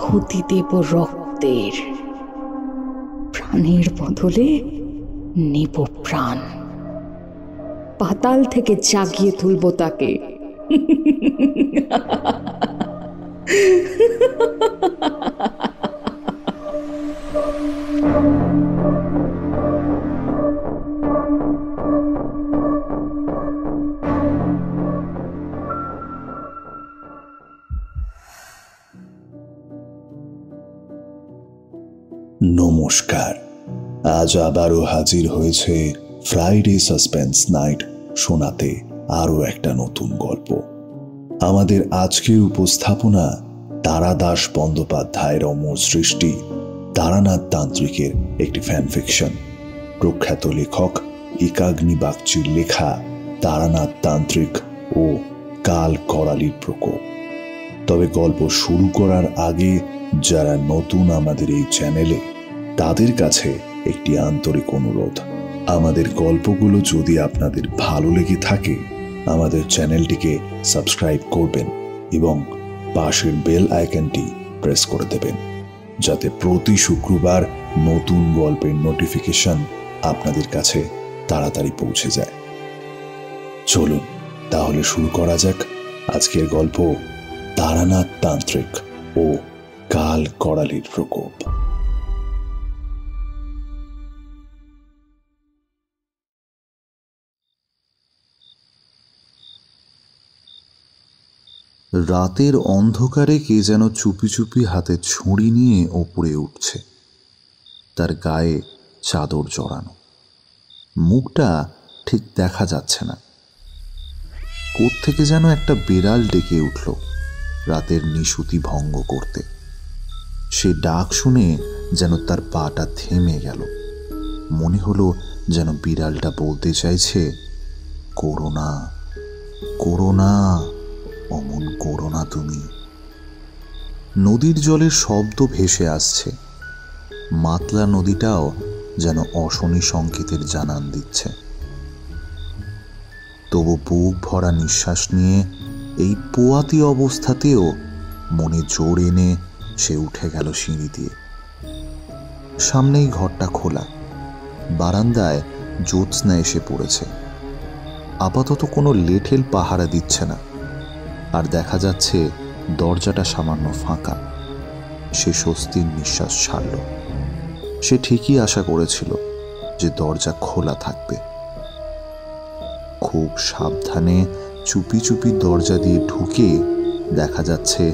আহুতি দেব রক্তের, প্রাণের বদলে নেব প্রাণ। পাতাল থেকে জাগিয়ে তুলব তাকে। নমস্কার, আজ আবারও হাজির হয়েছে ফ্রাইডে সাসপেন্স নাইট শোনাতে আরও একটা নতুন গল্প। আমাদের আজকের উপস্থাপনা তারাদাস বন্দ্যোপাধ্যায়ের অমর সৃষ্টি তারানাথ তান্ত্রিকের একটি ফ্যানফিকশন। প্রখ্যাত লেখক একাগ্নি বাগচির লেখা তারানাথ তান্ত্রিক ও কাল করালির প্রকোপ। তবে গল্প শুরু করার আগে যারা নতুন আমাদের এই চ্যানেলে, তাদের কাছে একটি আন্তরিক অনুরোধ। আমাদের গল্পগুলো যদি আপনাদের ভালো লেগে থাকে, আমাদের চ্যানেলটিকে সাবস্ক্রাইব করবেন এবং পাশের বেল আইকনটি প্রেস করে দেবেন, যাতে প্রতি শুক্রবার নতুন গল্পের নোটিফিকেশন আপনাদের কাছে তাড়াতাড়ি পৌঁছে যায়। চলুন তাহলে শুরু করা যাক আজকের গল্প তারানাথ তান্ত্রিক ও কাল করালির প্রকোপ। রাতের অন্ধকারে কে যেন চুপি চুপি হাতে ছুরি নিয়ে ওপরে উঠছে। তার গায়ে চাদর জড়ানো, মুখটা ঠিক দেখা যাচ্ছে না। কোত্থেকে যেন একটা বিড়াল ডেকে উঠল রাতের নিশুতি ভঙ্গ করতে। সে ডাক শুনে যেন তার পাটা থেমে গেল। মনে হলো যেন বিড়ালটা বলতে চাইছে, করোনা করোনা, অমন করোনা তুমি। নদীর জলের শব্দ ভেসে আসছে। মাতলা নদীটাও যেন অশনি সংকেতের জানান দিচ্ছে। তবু বুক ভরা নিঃশ্বাস নিয়ে এই পোয়াতি অবস্থাতেও মনে জোর এনে সে উঠে গেল সিঁড়ি দিয়ে। সামনেই ঘরটা খোলা, বারান্দায় জ্যোৎস্না এসে পড়েছে। আপাতত কোনো লেঠেল পাহারা দিচ্ছে না, আর দেখা যাচ্ছে দরজাটা সামান্য ফাঁকা। সে স্বস্তির নিঃশ্বাস ছাড়ল। সে ঠিকই আশা করেছিল যে দরজা খোলা থাকবে। খুব সাবধানে চুপি চুপি দরজা দিয়ে ঢুকে দেখা যাচ্ছে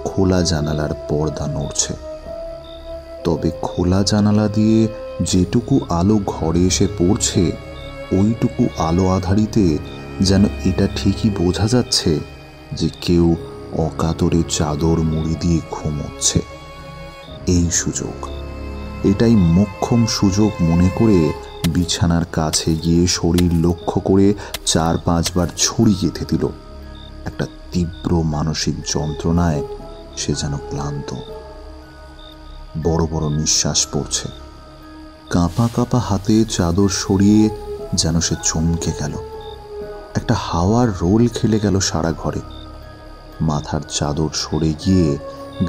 খোলা জানালার পর্দা নড়ছে। তবে খোলা জানালা দিয়ে যেটুকু আলো ঘরে এসে পড়ছে, ওইটুকু আলো আধারিতে যেন এটা ঠিকই বোঝা যাচ্ছে যে কেউ অকাতরে চাদর মুড়ি দিয়ে ঘুমোচ্ছে। এই সুযোগ, এটাই মোক্ষম সুযোগ মনে করে বিছানার কাছে গিয়ে শরীর লক্ষ্য করে 4-5 বার ছুরি গেঁথে দিল। একটা তীব্র মানসিক যন্ত্রণায় সে যেন ক্লান্ত। বড় বড় নিঃশ্বাস পড়ছে। কাঁপা কাঁপা হাতে চাদর সরিয়ে যেন সে চমকে গেল। একটা হাওয়ার রোল খেলে গেল সারা ঘরে। মাথার চাদর সরে গিয়ে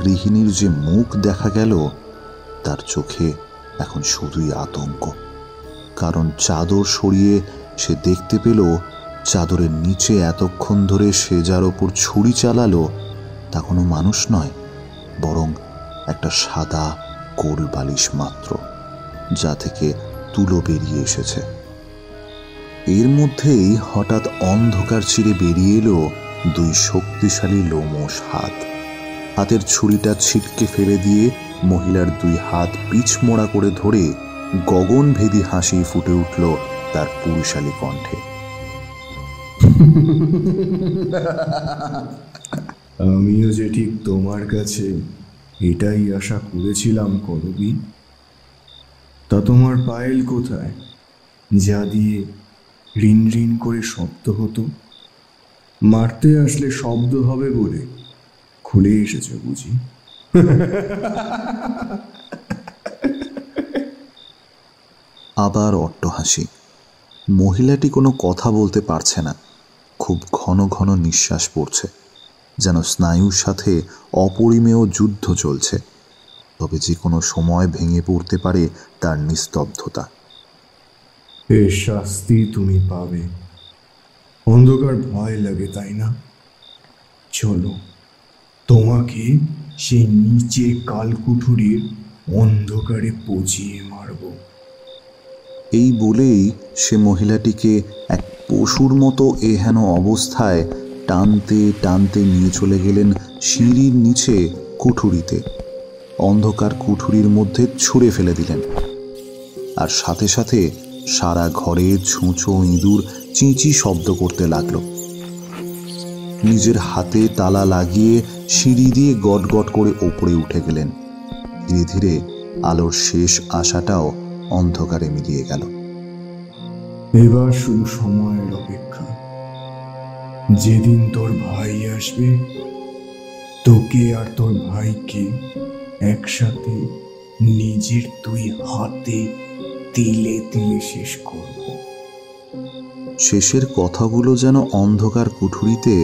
গৃহিণীর যে মুখ দেখা গেল, তার চোখে এখন শুধুই আতঙ্ক। কারণ চাদর সরিয়ে সে দেখতে পেল চাদরের নিচে এতক্ষণ ধরে সে যার ওপর ছুরি চালালো তা কোনো মানুষ নয়, বরং একটা সাদা কোল বালিশ মাত্র, যা থেকে তুলো বেরিয়ে এসেছে। এর মধ্যেই হঠাৎ অন্ধকার চিরে বেরিয়ে এলো 2 শক্তিশালী লোমশ হাত। হাতের ছুরিটা ছিটকে ফেলে দিয়ে মহিলার 2 হাত পিছমোড়া করে ধরে গগনভেদী হাসি ফুটে উঠল তার পুরুষালী কণ্ঠে। আমিও যে ঠিক তোমার কাছে এটাই আশা করেছিলাম করবি। তা তোমার পায়েল কোথায়, যা দিয়ে রিন রিন করে শব্দ হতো? মারতে আসলে শব্দ হবে বলে খুলে এসেছে বুঝি? আবার অট্টহাসি। মহিলাটি কোনো কথা বলতে পারছে না। খুব ঘন ঘন নিঃশ্বাস পড়ছে, যেন স্নায়ুর সাথে অপরিমেয় যুদ্ধ চলছে। তবে যে কোনো সময় ভেঙে পড়তে পারে তার নিস্তব্ধতা। এর শাস্তি তুমি পাবে। অন্ধকার ভয় লাগে, তাই না? চলো, তোমাকে সেই নিচে কালকুঠুরির অন্ধকারে পচিয়ে মারব। এই বলেই সে মহিলাটিকে এক পশুর মতো এহেন অবস্থায় টানতে টানতে নিয়ে চলে গেলেন সিঁড়ির নিচে কুঠুরিতে। অন্ধকার কুঠুরির মধ্যে ছুঁড়ে ফেলে দিলেন, আর সাথে সাথে সারা ঘরে ছুঁচো ইঁদুর চিঁচি শব্দ করতে লাগল। নিজের হাতে তালা লাগিয়ে সিঁড়ি দিয়ে গটগট করে ওপরে উঠে গেলেন। ধীরে ধীরে আলোর শেষ আশাটাও অন্ধকারে মিলিয়ে গেল। এবার শুধু সময়ের অপেক্ষা। যেদিন তোর ভাই আসবে, তোকে আর তোর ভাইকে একসাথে নিজের দুই হাতে তিলে তিলে শেষ করব। শেষের কথাগুলো যেন অন্ধকার কুঠুরিতে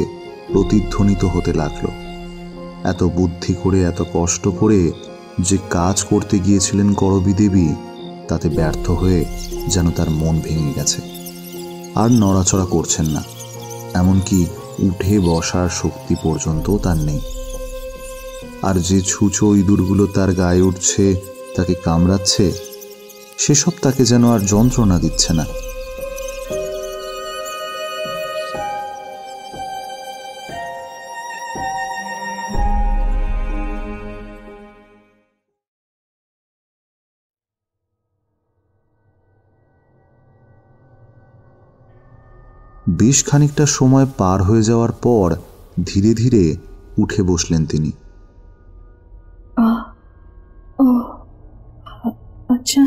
প্রতিধ্বনিত হতে লাগলো। এত বুদ্ধি করে, এত কষ্ট করে যে কাজ করতে গিয়েছিলেন করবী দেবী, তাতে ব্যর্থ হয়ে যেন তার মন ভেঙে গেছে। আর নড়াচড়া করছেন না, এমনকি উঠে বসার শক্তি পর্যন্ত তার নেই। আর যে ছুঁচো ইঁদুরগুলো তার গায়ে উঠছে, তাকে কামড়াচ্ছে, সেসব তাকে যেন আর যন্ত্রণা দিচ্ছে না। বেশ খানিকটা সময় পার হয়ে যাওয়ার পর ধীরে ধীরে উঠে বসলেন তিনি। আচ্ছা,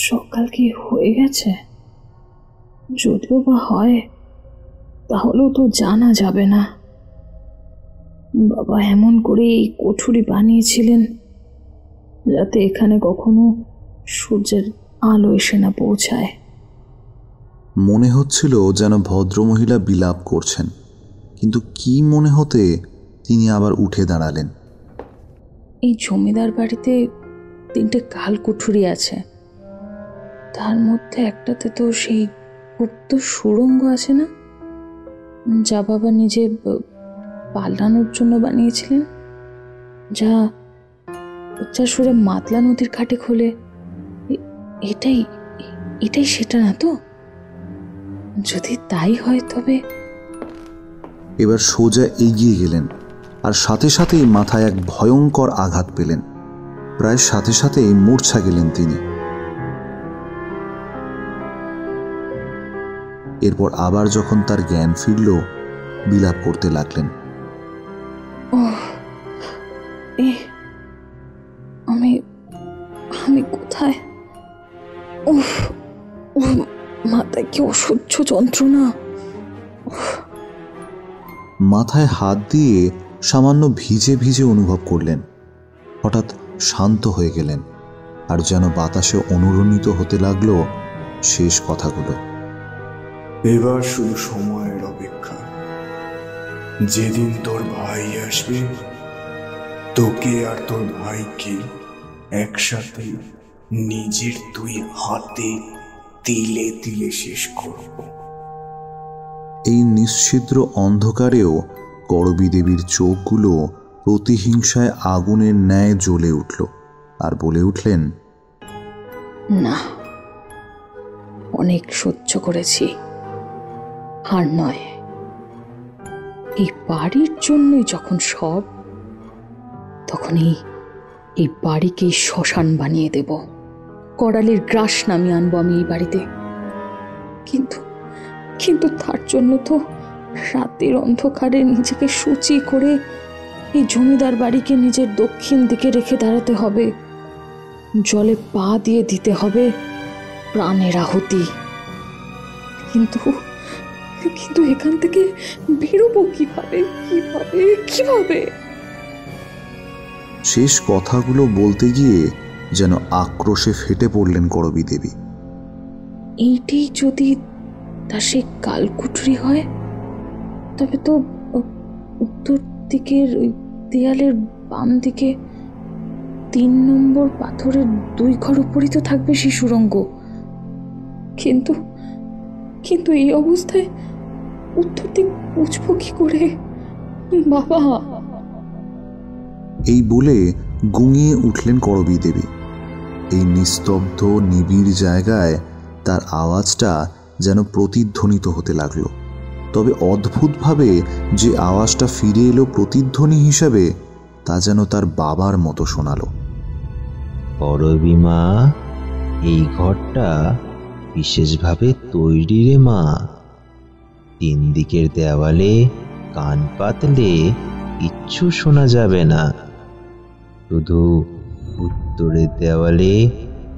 সকাল কি হয়ে গেছে? যদিও বা হয়, তাহলেও তো জানা যাবে না। বাবা এমন করে এই কুঠুরি বানিয়েছিলেন যাতে এখানে কখনো সূর্যের আলো এসে না পৌঁছায়। মনে হচ্ছিল যেন ভদ্রমহিলা বিলাপ করছেন, কিন্তু কি মনে হতে তিনি আবার উঠে দাঁড়ালেন। এই জমিদার বাড়িতে 3টে কালকুঠুরি আছে, তার মধ্যে একটাতে তো সেই গুপ্ত সুড়ঙ্গ আছে না, যা বাবা নিজে পালানোর জন্য বানিয়েছিলেন, যা সুরে মাতলা নদীর ঘাটে খোলে। এটাই সেটা না তো? যদি তাই হয় তবে। এবার সোজা এগিয়ে গেলেন, আর সাথে সাথেই মাথায় এক ভয়ঙ্কর আঘাত পেলেন। প্রায় সাথে সাথেই মূর্ছা গেলেন তিনি। এরপর আবার যখন তার জ্ঞান ফিরল, বিলাপ করতে লাগলেন। আমি কোথায়? মাথায় কি অসহ্য যন্ত্রণা! মাথায় হাত দিয়ে সামান্য ভিজে ভিজে অনুভব করলেন। হঠাৎ শান্ত হয়ে গেলেন, আর যেন বাতাসে অনুরণিত হতে লাগলো শেষ কথাগুলো। এবার শুধু সময়ের অপেক্ষা। যেদিন তোর ভাই আসবে, তোকে আর তোর ভাইকে একসাথে নিজের দুই হাতে তিলে তিলে শেষ করব। এই নিশ্ছিদ্র অন্ধকারেও করবী দেবীর চোখগুলো প্রতিহিংসায় আগুনের ন্যায় জ্বলে উঠল, আর বলে উঠলেন, না, অনেক সহ্য করেছি, আর নয়। এই বাড়ির জন্যই যখন সব, তখন এই বাড়িকেই শ্মশান বানিয়ে দেব। করালির গ্রাস নামিয়ে আনবো আমি এই বাড়িতে। কিন্তু তার জন্য তো রাতের অন্ধকারে নিজেকে সূচি করে এই জমিদার বাড়িকে নিজের দক্ষিণ দিকে রেখে দাঁড়াতে হবে। জলে পা দিয়ে দিতে হবে প্রাণের আহুতি। কিন্তু এখান থেকে বেরোবো কিভাবে? শেষ কথাগুলো বলতে গিয়ে যেন আক্রোশে ফেটে পড়লেন করবী দেবী। এইটাই যদি তার সেই কালকুঠুরি হয়, তবে তো উত্তর দিকের ওই দেয়ালের বাম দিকে 3 নম্বর পাথরের 2 ঘর উপরই তো থাকবে সেই সুড়ঙ্গ। কিন্তু কিন্তু এই অবস্থায় উত্তর দিক বুঝবো কি করে বাবা? এই বলে গুঙিয়ে উঠলেন করবী দেবী। এই নিস্তব্ধ নিবিড় জায়গায় তার আওয়াজটা যেন প্রতিধ্বনিত হতে লাগলো। তবে অদ্ভুতভাবে যে আওয়াজটা ফিরে এলো প্রতিধ্বনি হিসাবে, তা যেন তার বাবার মতো শোনালো। করবী মা, এই ঘরটা বিশেষভাবে তৈরি রে মা। 3 দিকের দেওয়ালে কান পাতলে কিচ্ছু শোনা যাবে না, শুধু উত্তরের দেওয়ালে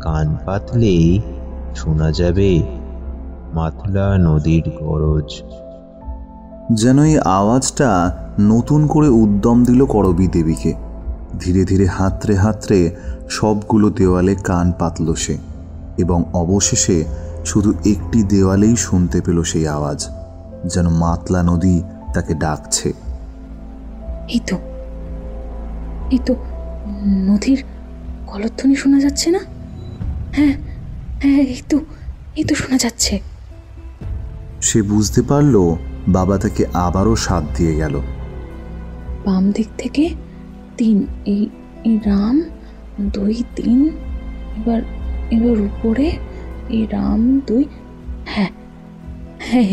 কান পাতলেই শোনা যাবে মাতলা নদীর গরজ। যেন এই আওয়াজটা নতুন করে উদ্যম দিল করবী দেবীকে। ধীরে ধীরে হাতড়ে হাতড়ে সবগুলো দেওয়ালে কান পাতল সে, এবং অবশেষে শুধু একটি দেওয়ালেই শুনতে পেল সেই আওয়াজ, যেন মাতলা নদী তাকে ডাকছে। এই তো নদীর কলধ্বনি শোনা যাচ্ছে না? হ্যাঁ হ্যাঁ, এই তো শোনা যাচ্ছে। সে বুঝতে পারল বাবা তাকে আবারও সাথ দিয়ে গেল। বাম দিক থেকে 3, এই রাম 2 3, এবার উপরে এই রাম 2। হ্যাঁ হ্যাঁ,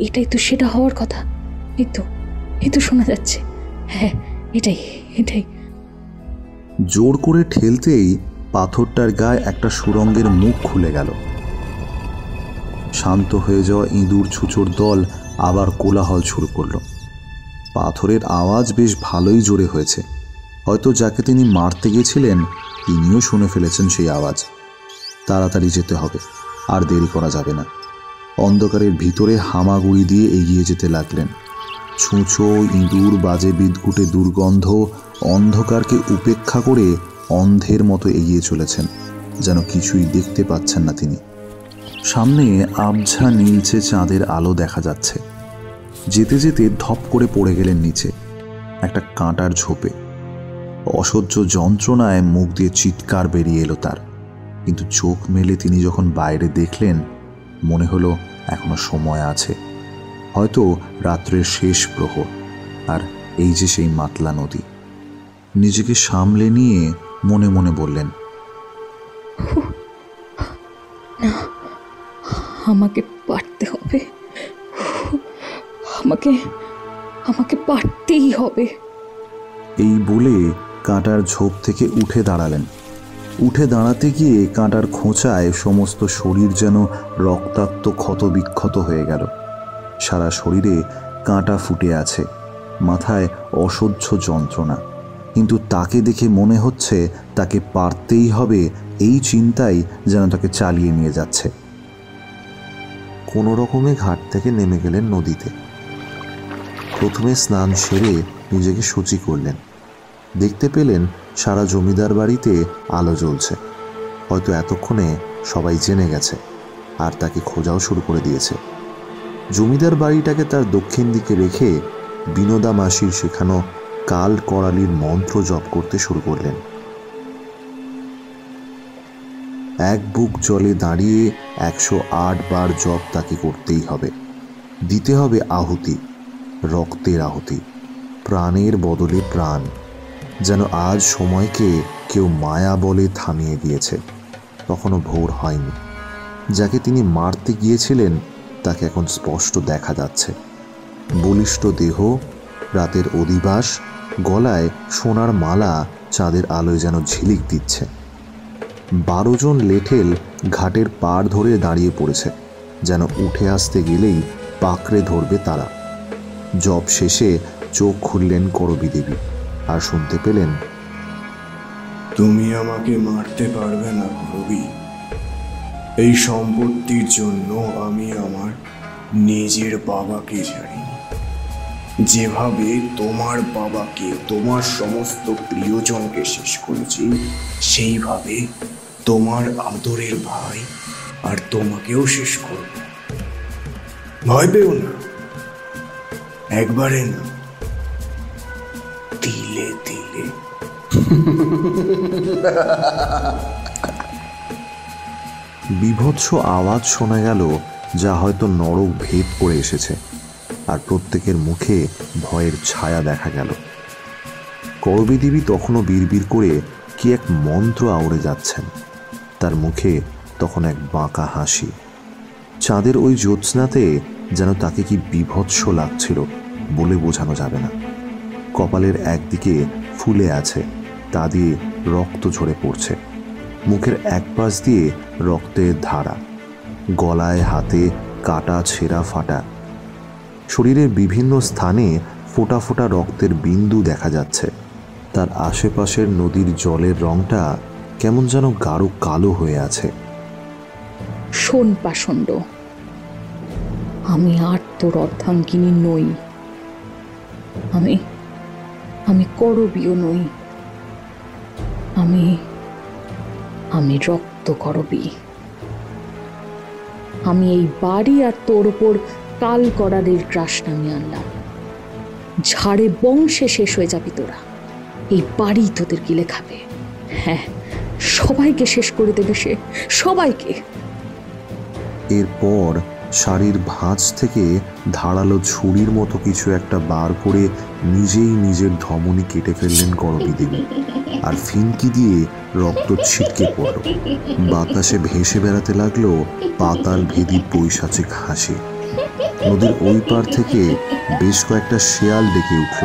এটাই তো সেটা হওয়ার কথা। এই তো শোনা যাচ্ছে। হ্যাঁ, এটাই। জোর করে ঠেলতেই পাথরটার গায়ে একটা সুড়ঙ্গের মুখ খুলে গেল। শান্ত হয়ে যাওয়া ইঁদুর ছুঁচোর দল আবার কোলাহল শুরু করল। পাথরের আওয়াজ বেশ ভালোই জোরে হয়েছে। হয়তো যাকে তিনি মারতে গেছিলেন তিনিও শুনে ফেলেছেন সেই আওয়াজ। তাড়াতাড়ি যেতে হবে, আর দেরি করা যাবে না। অন্ধকারের ভিতরে হামাগুড়ি দিয়ে এগিয়ে যেতে লাগলেন। ছুঁচো, ইঁদুর, বাজে বিদঘুটে দুর্গন্ধ, অন্ধকারকে উপেক্ষা করে অন্ধের মতো এগিয়ে চলেছেন, যেন কিছুই দেখতে পাচ্ছেন না তিনি। সামনে আবঝা নীলচে চাঁদের আলো দেখা যাচ্ছে। যেতে যেতে ধপ করে পড়ে গেলেন নিচে একটা কাঁটার ঝোপে। অসহ্য যন্ত্রণায় মুখ দিয়ে চিৎকার বেরিয়ে এলো তার। কিন্তু চোখ মেলে তিনি যখন বাইরে দেখলেন, মনে হলো এখনো সময় আছে, হয়তো রাত্রের শেষ প্রহর। আর এই যে সেই মাতলা নদী। নিজেকে সামলে নিয়ে মনে মনে বললেন, না, আমাকে পারতে হবে, আমাকে পারতেই হবে। এই বলে কাঁটার ঝোপ থেকে উঠে দাঁড়ালেন। উঠে দাঁড়াতে গিয়ে কাঁটার খোঁচায় সমস্ত শরীর যেন রক্তাক্ত ক্ষতবিক্ষত হয়ে গেল। সারা শরীরে কাঁটা ফুটে আছে, মাথায় অসহ্য যন্ত্রণা। কিন্তু তাকে দেখে মনে হচ্ছে তাকে পারতেই হবে, এই চিন্তাই যেন তাকে চালিয়ে নিয়ে যাচ্ছে। কোনো রকমে ঘাট থেকে নেমে গেলেন নদীতে। প্রথমে স্নান সেরে নিজেকে শুচি করলেন। দেখতে পেলেন সারা জমিদার বাড়িতে আলো জ্বলছে। হয়তো এতক্ষণে সবাই জেনে গেছে আর তাকে খোঁজাও শুরু করে দিয়েছে। জমিদার বাড়িটাকে তার দক্ষিণ দিকে রেখে বিনোদা মাসির শেখানো কাল করালির মন্ত্র জপ করতে শুরু করলেন। এক বুক জলে দাঁড়িয়ে 108 বার জপ তাকে করতেই হবে। দিতে হবে আহুতি, রক্তের আহুতি, প্রাণের বদলে প্রাণ। যেন আজ সময়কে কেউ মায়া বলে থামিয়ে দিয়েছে। তখনও ভোর হয়নি। যাকে তিনি মারতে গিয়েছিলেন তাকে এখন স্পষ্ট দেখা যাচ্ছে। বলিষ্ঠ দেহ, রাতের অধিবাস, গলায় সোনার মালা চাঁদের আলোয় যেন ঝিলিক দিচ্ছে। 12 জন লেঠেল ঘাটের পাড় ধরে দাঁড়িয়ে পড়েছে, যেন উঠে আসতে গেলেই পাকড়ে ধরবে তারা। জপ শেষে চোখ খুললেন করবী দেবী আর শুনতে পেলেন, তুমি আমাকে মারতে পারবে না করবী। এই সম্পত্তির জন্য আমি আমার নিজের বাবাকে ছাড়িনি। যেভাবে তোমার বাবাকে, তোমার সমস্ত প্রিয়জনকে শেষ করেছি, সেইভাবে তোমার আদরের ভাই আর তোমাকেও শেষ করব। ভয় পেও না, একবারে না, তিলে তিলে। বিভৎস আওয়াজ শোনা গেল, যা হয়তো নরক ভেদ করে এসেছে, আর প্রত্যেকের মুখে ভয়ের ছায়া দেখা গেল। করবী দেবী তখনও বিড়বিড় করে কি এক মন্ত্র আওড়ে যাচ্ছেন। তার মুখে তখন এক বাঁকা হাসি। চাঁদের ওই জ্যোৎস্নাতে যেন তাকে কি বিভৎস লাগছিল বলে বোঝানো যাবে না। কপালের একদিকে ফুলে আছে, তা দিয়ে রক্ত ঝরে পড়ছে। মুখের এক পাশ দিয়ে রক্তের ধারা, গলায় হাতে কাটা ছেঁড়া ফাটা। শরীরের বিভিন্ন স্থানে ফোঁটা ফোঁটা রক্তের বিন্দু দেখা যাচ্ছে। তার আশেপাশের নদীর জলের রংটা কেমন যেন গাঢ় কালো হয়ে আছে। শোন পাষণ্ড, আমি আর তোর অর্ধাঙ্গিনী নই। আমি আমি করবীও নই। আমি রক্ত করবী। আমি এই বাড়ি আর তোর ওপর কাল করারের গ্রাস নামিয়ে আনলাম। ঝাড়ে বংশে শেষ হয়ে যাবি তোরা। এই বাড়ি তোদের গিলে খাবে। হ্যাঁ, সবাইকে শেষ করে দেবে সে, সবাইকে। এরপর শাড়ির ভাঁজ থেকে ধারালো ছুরির মতো কিছু একটা বার করে নিজেই নিজের ধমনী কেটে ফেললেন করবী দেবী, আর ফিনকি দিয়ে রক্ত ছিটকে পড়ল। বাতাসে ভেসে বেড়াতে লাগলো পাতাল ভেদি পৈশাচিক হাসি। নদীর ওই পার থেকে বেশ কয়েকটা শেয়াল ডেকে উঠল।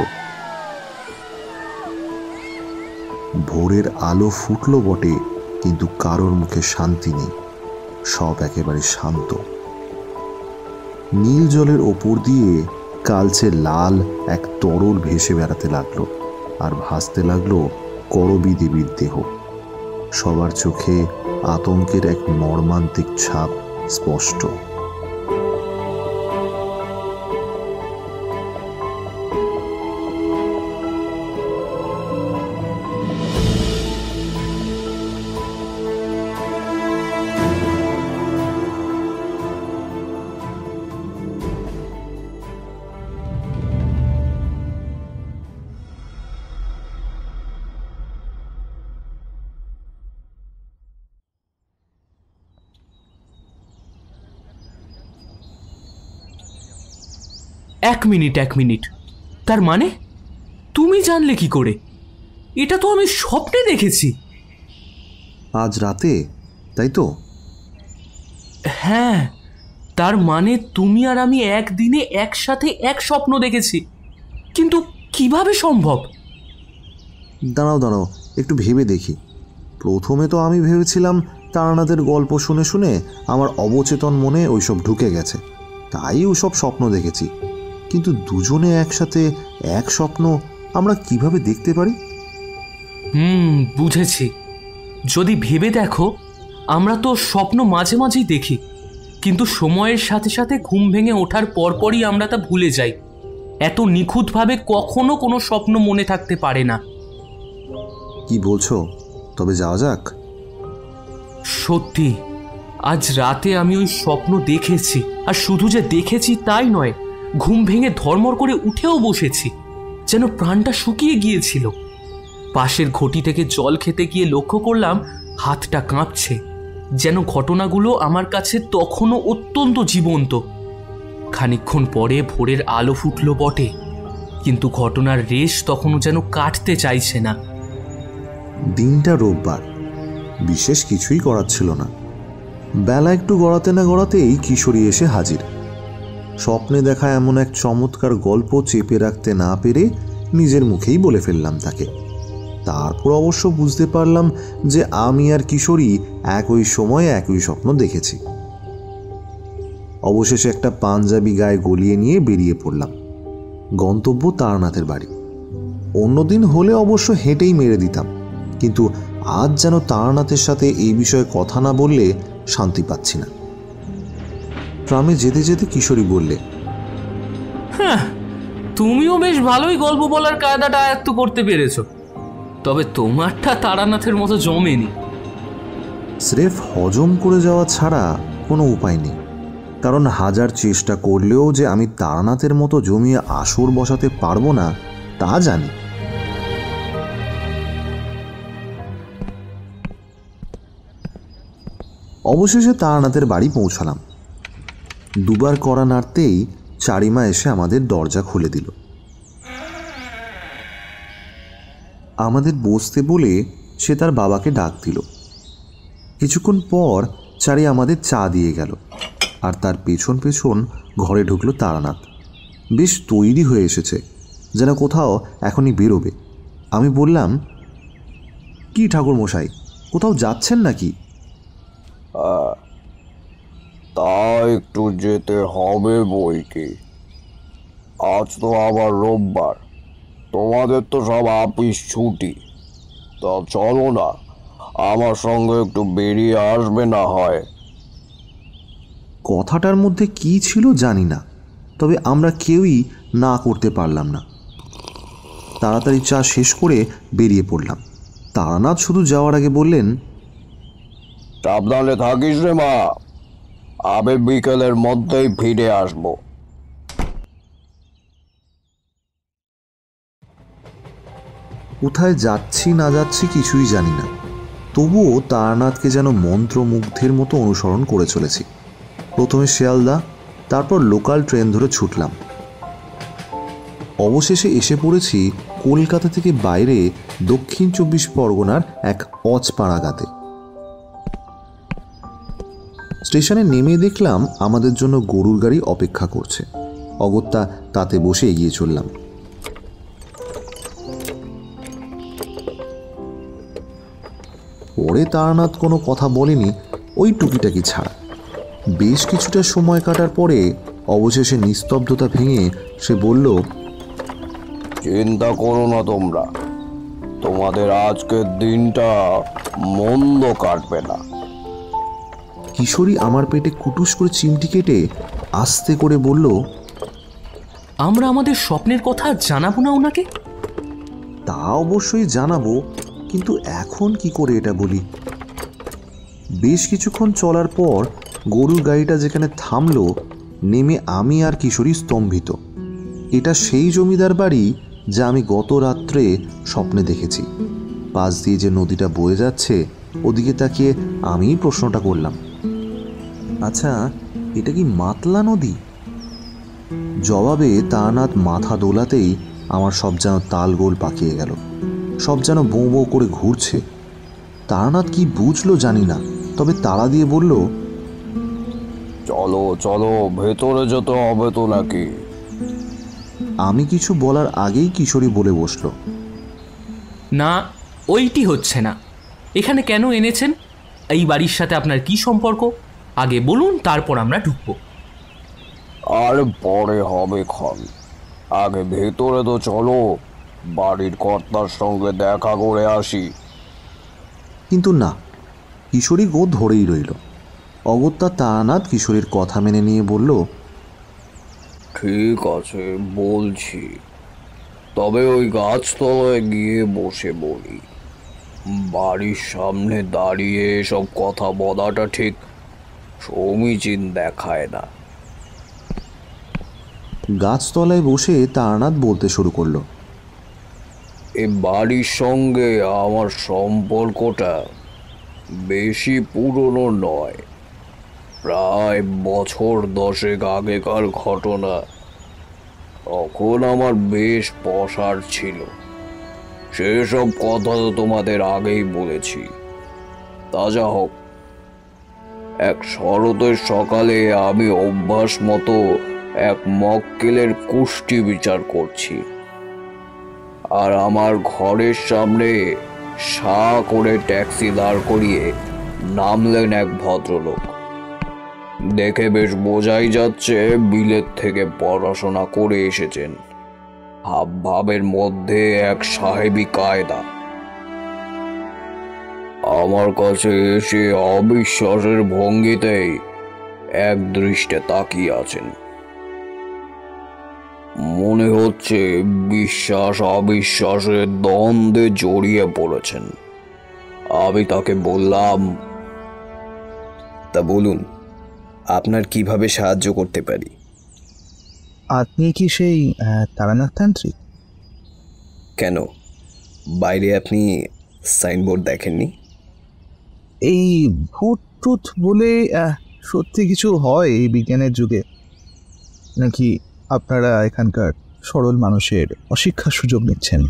ভোরের আলো ফুটল বটে, কিন্তু কারোর মুখে শান্তি নেই। সব একেবারে শান্ত। নীল জলের ওপর দিয়ে কালচে লাল এক তরল ভেসে বেড়াতে লাগলো, আর ভাসতে লাগলো করবী দেবীর দেহ। সবার চোখে আতঙ্কের এক মর্মান্তিক ছাপ স্পষ্ট। এক মিনিট, তার মানে তুমি জানলে কি করে? এটা তো আমি স্বপ্নে দেখেছি। আজ রাতে, তাই তো? হ্যাঁ, তার মানে তুমি আর আমি একদিনে একসাথে এক স্বপ্ন দেখেছি। কিন্তু কিভাবে সম্ভব? দাঁড়াও, একটু ভেবে দেখি। প্রথমে তো আমি ভেবেছিলাম তারানাথের গল্প শুনে শুনে আমার অবচেতন মনে ওইসব ঢুকে গেছে, তাই ওসব স্বপ্ন দেখেছি। কিন্তু দুজনে একসাথে এক স্বপ্ন আমরা কিভাবে দেখতে পারি? বুঝেছি। যদি ভেবে দেখো, আমরা তো স্বপ্ন মাঝে মাঝেই দেখি, কিন্তু সময়ের সাথে সাথে ঘুম ভেঙে ওঠার পরপরই আমরা তা ভুলে যাই। এত নিখুঁতভাবে কখনো কোনো স্বপ্ন মনে থাকতে পারে না। কি বলছো? তবে যাওয়া যাক। সত্যি, আজ রাতে আমি ওই স্বপ্ন দেখেছি। আর শুধু যে দেখেছি তাই নয়, ঘুম ভেঙে ধর্মর করে উঠেও বসেছি, যেন প্রাণটা শুকিয়ে গিয়েছিল। পাশের ঘটি থেকে জল খেতে গিয়ে লক্ষ্য করলাম হাতটা কাঁপছে, যেন ঘটনাগুলো আমার কাছে তখনও অত্যন্ত জীবন্ত। খানিকক্ষণ পরে ভোরের আলো ফুটল বটে, কিন্তু ঘটনার রেশ তখনও যেন কাটতে চাইছে না। দিনটা রোববার, বিশেষ কিছুই করার ছিল না। বেলা একটু গড়াতে না গড়াতেই কিশোরী এসে হাজির। স্বপ্নে দেখা এমন এক চমৎকার গল্প চেপে রাখতে না পেরে নিজের মুখেই বলে ফেললাম তাকে। তারপর অবশ্য বুঝতে পারলাম যে আমি আর কিশোরী একই সময়ে একই স্বপ্ন দেখেছি। অবশেষে একটা পাঞ্জাবি গায়ে গলিয়ে নিয়ে বেরিয়ে পড়লাম। গন্তব্য তারানাথের বাড়ি। অন্যদিন হলে অবশ্য হেঁটেই মেরে দিতাম, কিন্তু আজ যেন তারানাথের সাথে এই বিষয়ে কথা না বললে শান্তি পাচ্ছি না। ট্রামে যেতে যেতে কিশোরী বললে, হ্যাঁ, তুমিও বেশ ভালোই গল্প বলার কায়দাটা আয়ত্ত করতে পেরেছ। তবে তোমারটা তারানাথের মতো জমেনি। স্রেফ হজম করে যাওয়া ছাড়া কোনো উপায় নেই। কারণ হাজার চেষ্টা করলেও যে আমি তারানাথের মতো জমিয়ে আসর বসাতে পারবো না তা জানি। অবশেষে তারানাথের বাড়ি পৌঁছালাম। দুবার কড়া নাড়তেই চারিমা এসে আমাদের দরজা খুলে দিল। আমাদের বসতে বলে সে তার বাবাকে ডাক দিল। কিছুক্ষণ পর চারি আমাদের চা দিয়ে গেল, আর তার পেছন পেছন ঘরে ঢুকলো তারানাথ। বেশ তৈরি হয়ে এসেছে, যেন কোথাও এখনই বেরোবে। আমি বললাম, কি ঠাকুর মশাই, কোথাও যাচ্ছেন নাকি? তা একটু যেতে হবে বই কি, আজ তো আবার রোববার, তোমাদের তো সব অফিস ছুটি। তা চলো না, আমার সঙ্গে একটু বেরিয়ে আসবে না হয়। কথাটার মধ্যে কি ছিল জানি না, তবে আমরা কেউই না করতে পারলাম না। তাড়াতাড়ি চা শেষ করে বেরিয়ে পড়লাম। তারানাথ শুধু যাওয়ার আগে বললেন, সাবধানে থাকিস রে মা, আমি বিকেলের মধ্যেই ফিরে আসবো। কোথায় যাচ্ছি না যাচ্ছি কিছুই জানি না, তবুও তারানাথকে যেন মন্ত্রমুগ্ধের মতো অনুসরণ করে চলেছি। প্রথমে শিয়ালদা, তারপর লোকাল ট্রেন ধরে ছুটলাম। অবশেষে এসে পড়েছি কলকাতা থেকে বাইরে দক্ষিণ 24 পরগনার এক অজপাড়াগাতে। স্টেশনে নেমে দেখলাম আমাদের জন্য গরুর গাড়ি অপেক্ষা করছে। অগত্যা তাতে বসে এগিয়ে চললাম। পরে তারানাথ কোনো কথা বলেনি, ওই টুকিটাকি ছাড়া। বেশ কিছুটা সময় কাটার পরে অবশেষে নিস্তব্ধতা ভেঙে সে বলল, চিন্তা করো না তোমরা, তোমাদের আজকের দিনটা মন্দ কাটবে না। কিশোরী আমার পেটে কুটুস করে চিমটি কেটে আস্তে করে বলল, আমরা আমাদের স্বপ্নের কথা জানাবো না ওনাকে? তা অবশ্যই জানাবো, কিন্তু এখন কি করে এটা বলি? বেশ কিছুক্ষণ চলার পর গরুর গাড়িটা যেখানে থামলো, নেমে আমি আর কিশোরী স্তম্ভিত। এটা সেই জমিদার বাড়ি যা আমি গত রাত্রে স্বপ্নে দেখেছি। পাশ দিয়ে যে নদীটা বয়ে যাচ্ছে, ওদিকে তাকিয়ে আমিই প্রশ্নটা করলাম, আচ্ছা এটা কি মাতলা নদী? জবাবে তারানাথ মাথা দোলাতেই আমার সব যেন তালগোল পাকিয়ে গেল। সব যেন বৌ বৌ করে ঘুরছে। তারানাথ কি বুঝলো জানি না, তবে তাড়া দিয়ে বলল, চলো চলো, ভেতরে যেতে হবে তো নাকি? আমি কিছু বলার আগেই কিশোরী বলে বসলো, না, ওইটি হচ্ছে না। এখানে কেন এনেছেন? এই বাড়ির সাথে আপনার কি সম্পর্ক? আগে বলুন, তারপর আমরা ঢুকবো। আর পরে হবে ক্ষণ, আগে ভেতরে তো চলো, বাড়ির কর্তার সঙ্গে দেখা করে আসি। কিন্তু না, কিশোরী গো ধরেই রইল। অগত্যা তারানাথ কিশোরীর কথা মেনে নিয়ে বলল, ঠিক আছে বলছি, তবে ওই গাছতলায় গিয়ে বসে বলি। বাড়ির সামনে দাঁড়িয়ে সব কথা বলাটা ঠিক সমীচীন দেখায় না। গাছতলায় বসে তারানাথ বলতে শুরু করলো, এ বাড়ির সঙ্গে আমার সম্পর্কটা বেশি পুরনো নয়, প্রায় বছর 10 আগেকার ঘটনা। তখন আমার বেশ পসার ছিল, সেসব কথা তো তোমাদের আগেই বলেছি। তা যা হোক, এক শরতের সকালে আমি অভ্যাস মতো এক মক্কেলের কুষ্টি বিচার করছি, আর আমার ঘরের সামনে সা করে ট্যাক্সি দাঁড় করিয়ে নামলেন এক ভদ্রলোক। দেখে বেশ বোঝাই যাচ্ছে বিলেত থেকে পড়াশোনা করে এসেছেন। হাবভাবের মধ্যে এক সাহেবী কায়দা। আমার কাছে এসে অবিশ্বাসের ভঙ্গিতেই এক দৃষ্টে তাকিয়ে আছেন। মনে হচ্ছে বিশ্বাস অবিশ্বাসের দ্বন্দ্বে জড়িয়ে পড়েছেন। আমি তাকে বললাম, তা বলুন, আপনার কিভাবে সাহায্য করতে পারি? আপনি কি সেই তারানাথ তান্ত্রিক? কেন, বাইরে আপনি সাইনবোর্ড দেখেননি? এই ভূত ট্রুথ বলে সত্যি কিছু হয় এই বিজ্ঞানের যুগে, নাকি আপনারা এখানকার সরল মানুষের অশিক্ষার সুযোগ নিচ্ছেন?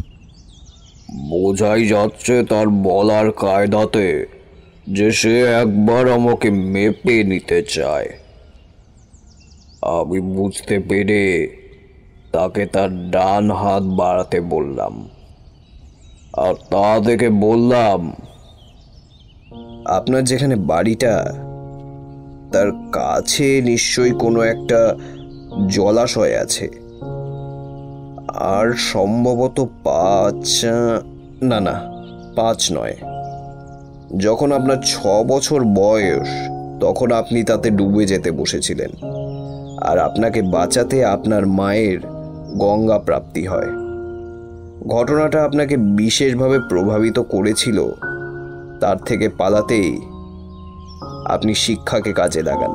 বোঝাই যাচ্ছে তার বলার কায়দাতে যে সে একবার আমাকে মেপে নিতে চায়। আমি বুঝতে পেরে তাকে তার ডান হাত বাড়াতে বললাম, আর তা দেখে বললাম, আপনার যেখানে বাড়িটা তার কাছে নিশ্চয়ই কোনো একটা জলাশয় আছে, আর সম্ভবত 5 না 5 নয়, যখন আপনার 6 বছর বয়স তখন আপনি তাতে ডুবে যেতে বসেছিলেন, আর আপনাকে বাঁচাতে আপনার মায়ের গঙ্গা প্রাপ্তি হয়। ঘটনাটা আপনাকে বিশেষভাবে প্রভাবিত করেছিল। তার থেকে পালাতেই আপনি শিক্ষাকে কাজে লাগান।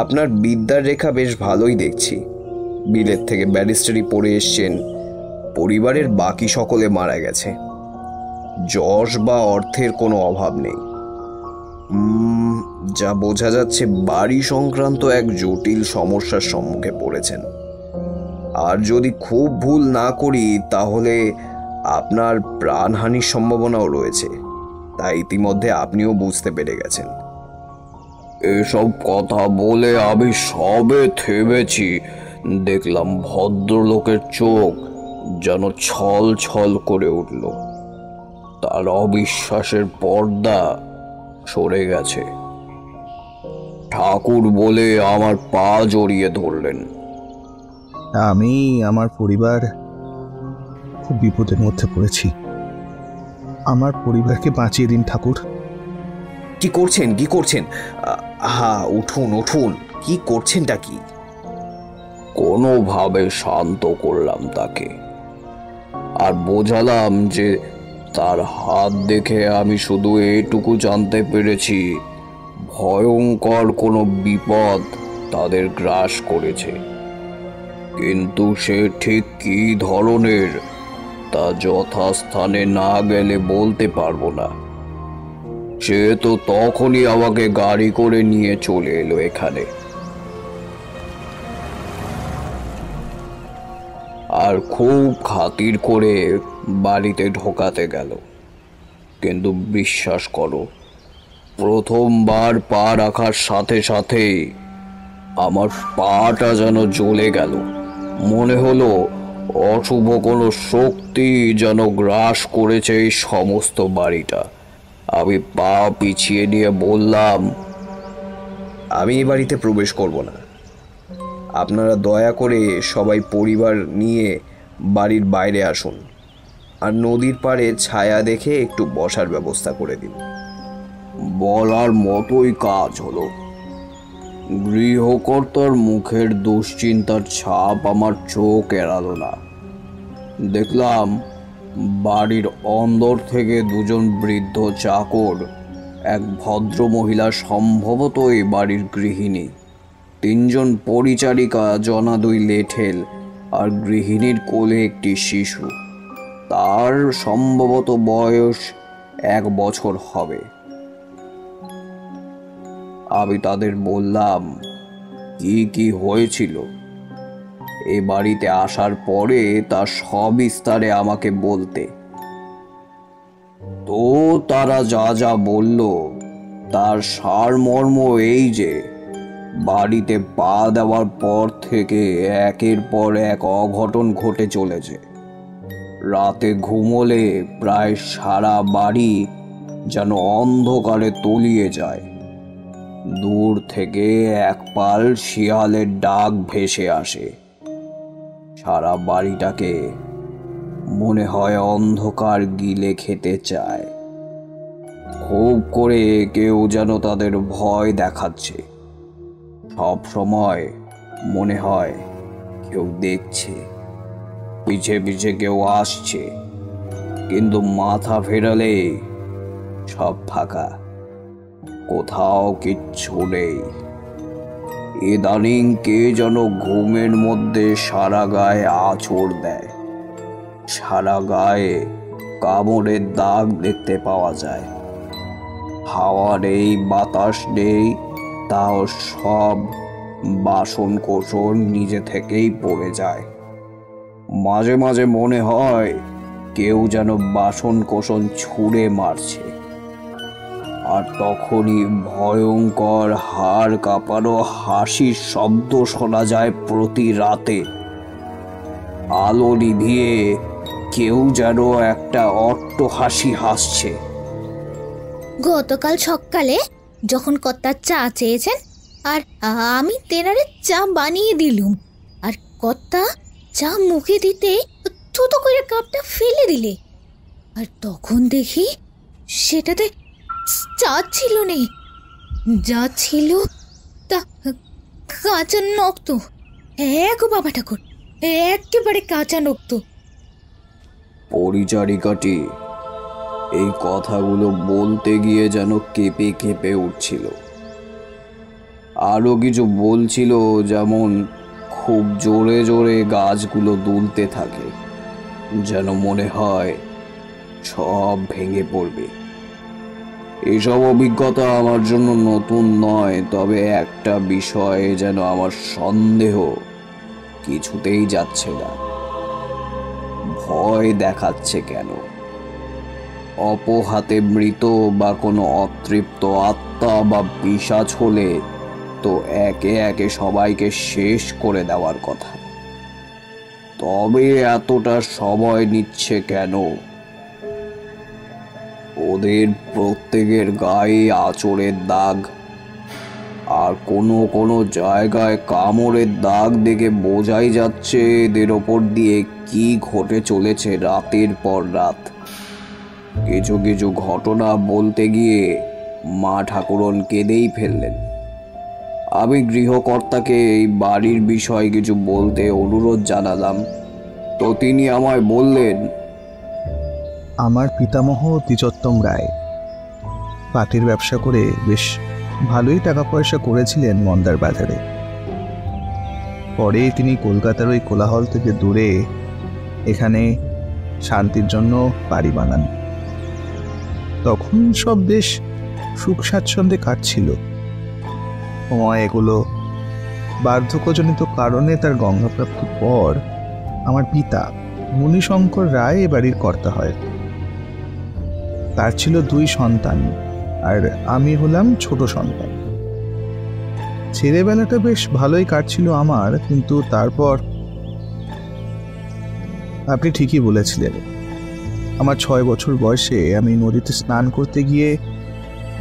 আপনার বিদ্যার রেখা বেশ ভালোই দেখছি। বিলেত থেকে ব্যারিস্টারি পড়ে এসছেন, পরিবারের বাকি সকলে মারা গেছে, যশ বা অর্থের কোনো অভাব নেই। যা বোঝা যাচ্ছে বাড়ি সংক্রান্ত এক জটিল সমস্যার সম্মুখে পড়েছেন। আর যদি খুব ভুল না করি তাহলে আপনার প্রাণহানির সম্ভাবনাও রয়েছে, তাই ইতিমধ্যে আপনিও বুঝতে পেরে গেছেন। এসব কথা বলে আমি সবে থেমেছি, দেখলাম ভদ্রলোকের চোখ যেন ছল ছল করে উঠল। তার অবিশ্বাসের পর্দা সরে গেছে। ঠাকুর বলে আমার পা জড়িয়ে ধরলেন। আমি আমার পরিবার খুব বিপদের মধ্যে পড়েছি, আমার পরিবারকে বাঁচিয়ে দিন ঠাকুর। কি করছেন? উঠুন, কি করছেনটা কি? কোনোভাবে শান্ত করলাম তাকে, আর বোঝালাম যে তার হাত দেখে আমি শুধু এটুকু জানতে পেরেছি ভয়ঙ্কর কোনো বিপদ তাদের গ্রাস করেছে, কিন্তু সে ঠিক কী ধরনের তা যথাস্থানে না গেলে বলতে পারবো না। সে তো তখনই আমাকে গাড়ি করে নিয়ে চলে এলো এখানে, আর খুব খাতির করে বাড়িতে ঢোকাতে গেল। কিন্তু বিশ্বাস করো, প্রথমবার পা রাখার সাথে সাথেই আমার পাটা যেন জ্বলে গেল। মনে হলো অশুভ কোনো শক্তি যেন গ্রাস করেছে এই সমস্ত বাড়িটা। আমি পা পিছিয়ে নিয়ে বললাম, আমি এই বাড়িতে প্রবেশ করব না। আপনারা দয়া করে সবাই পরিবার নিয়ে বাড়ির বাইরে আসুন, আর নদীর পাড়ে ছায়া দেখে একটু বসার ব্যবস্থা করে দিন। বলার মতোই কাজ হলো। গৃহকর্তার মুখের দুশ্চিন্তার ছাপ আমার চোখ এড়ালো না। দেখলাম বাড়ির অন্দর থেকে 2জন বৃদ্ধ চাকর, এক ভদ্র মহিলা সম্ভবত এই বাড়ির গৃহিণী, 3জন পরিচারিকা, জনা 2 লেঠেল, আর গৃহিণীর কোলে একটি শিশু। তার সম্ভবত বয়স 1 বছর হবে। আমি তাদের বললাম কি হয়েছিল এ বাড়িতে আসার পরে তা সবিস্তারে আমাকে বলতে। তো তারা যা বলল তার সারমর্ম এই যে বাড়িতে পা দেওয়ার পর থেকে একের পর এক অঘটন ঘটে চলেছে। রাতে ঘুমোলে প্রায় সারা বাড়ি যেন অন্ধকারে তলিয়ে যায়। দূর থেকে এক পাল শিয়ালের ডাক ভেসে আসে। সারা বাড়িটাকে মনে হয় অন্ধকার গিলে খেতে চায়। খুব করে কেউ যেন তাদের ভয় দেখাচ্ছে। সব সময় মনে হয় কেউ দেখছে, পিছে পিছে কেউ আসছে, কিন্তু মাথা ফেরালে সব ফাঁকা, কোথাও কিচ্ছু নেই। ইদানিং কে যেন ঘুমের মধ্যে সারা গায়ে আঁচড় দেয়। সারা গায়ে কামড়ের দাগ দেখতে পাওয়া যায়। হাওয়া নেই, বাতাস নেই, তাও সব বাসন কোসন নিজে থেকেই পড়ে যায়। মাঝে মাঝে মনে হয় কেউ যেন বাসন কোসন ছুঁড়ে মারছে, আর তখনই ভয়ঙ্কর হাড় কাঁপানো হাসির শব্দ শোনা যায় প্রতি রাতে। আলো নিভিয়ে কেউ যেন একটা অট্টহাসি হাসছে। গতকাল সকালে যখন কর্তা চা চেয়েছেন, আর আমি তেনারে চা বানিয়ে দিলুম, আর কর্তা চা মুখে দিতে থুতো করে কাপটা ফেলে দিলে, আর তখন দেখি সেটাতে চা ছিল নেই, যা ছিল তা কাঁচা নক্ত। এক বাবা ঠাকুর, একেবারে কাঁচা নক্ত। পরিচারিকাটি এই কথাগুলো বলতে গিয়ে যেন কেঁপে কেঁপে উঠছিল। আরো কিছু বলছিল, যেমন খুব জোরে জোরে গাছগুলো দুলতে থাকে, যেন মনে হয় সব ভেঙে পড়বে। এসব অভিজ্ঞতা আমার জন্য নতুন নয়, তবে একটা বিষয়ে যেন আমার সন্দেহ কিছুতেই যাচ্ছে না। ভয় দেখাচ্ছে কেন? অপহাতে মৃত বা কোনো অতৃপ্ত আত্মা বা পিশাচ হলে তো একে একে সবাইকে শেষ করে দেওয়ার কথা। তবে এতটা সময় নিচ্ছে কেন? ওদের প্রত্যেকের গায়ে আঁচড়ের দাগ, আর কোনো কোনো জায়গায় কামড়ের দাগ দেখে বোঝাই যাচ্ছে এদের ওপর দিয়ে কি ঘটে চলেছে রাতের পর রাত। কিছু কিছু ঘটনা বলতে গিয়ে মা ঠাকুরন কেঁদেই ফেললেন। আমি গৃহকর্তাকে এই বাড়ির বিষয়ে কিছু বলতে অনুরোধ জানালাম, তো তিনি আমায় বললেন, আমার পিতামহ দ্বিজোত্তম রায় পাটের ব্যবসা করে বেশ ভালোই টাকা পয়সা করেছিলেন মন্দার বাজারে। পরে তিনি কলকাতার ওই কোলাহল থেকে দূরে এখানে শান্তির জন্য বাড়ি বানান। তখন সব বেশ সুখ স্বাচ্ছন্দ্যে কাটছিল। সময় এগুলো বার্ধক্যজনিত কারণে তার গঙ্গাপ্রাপ্তির পর আমার পিতা মুনিশঙ্কর রায় এ বাড়ির কর্তা হয়। তার ছিল 2 সন্তান, আর আমি হলাম ছোট সন্তান। ছেলেবেলাটা বেশ ভালোই কাটছিল আমার, কিন্তু তারপর আপনি ঠিকই বলেছিলেন, আমার 6 বছর বয়সে আমি নদীতে স্নান করতে গিয়ে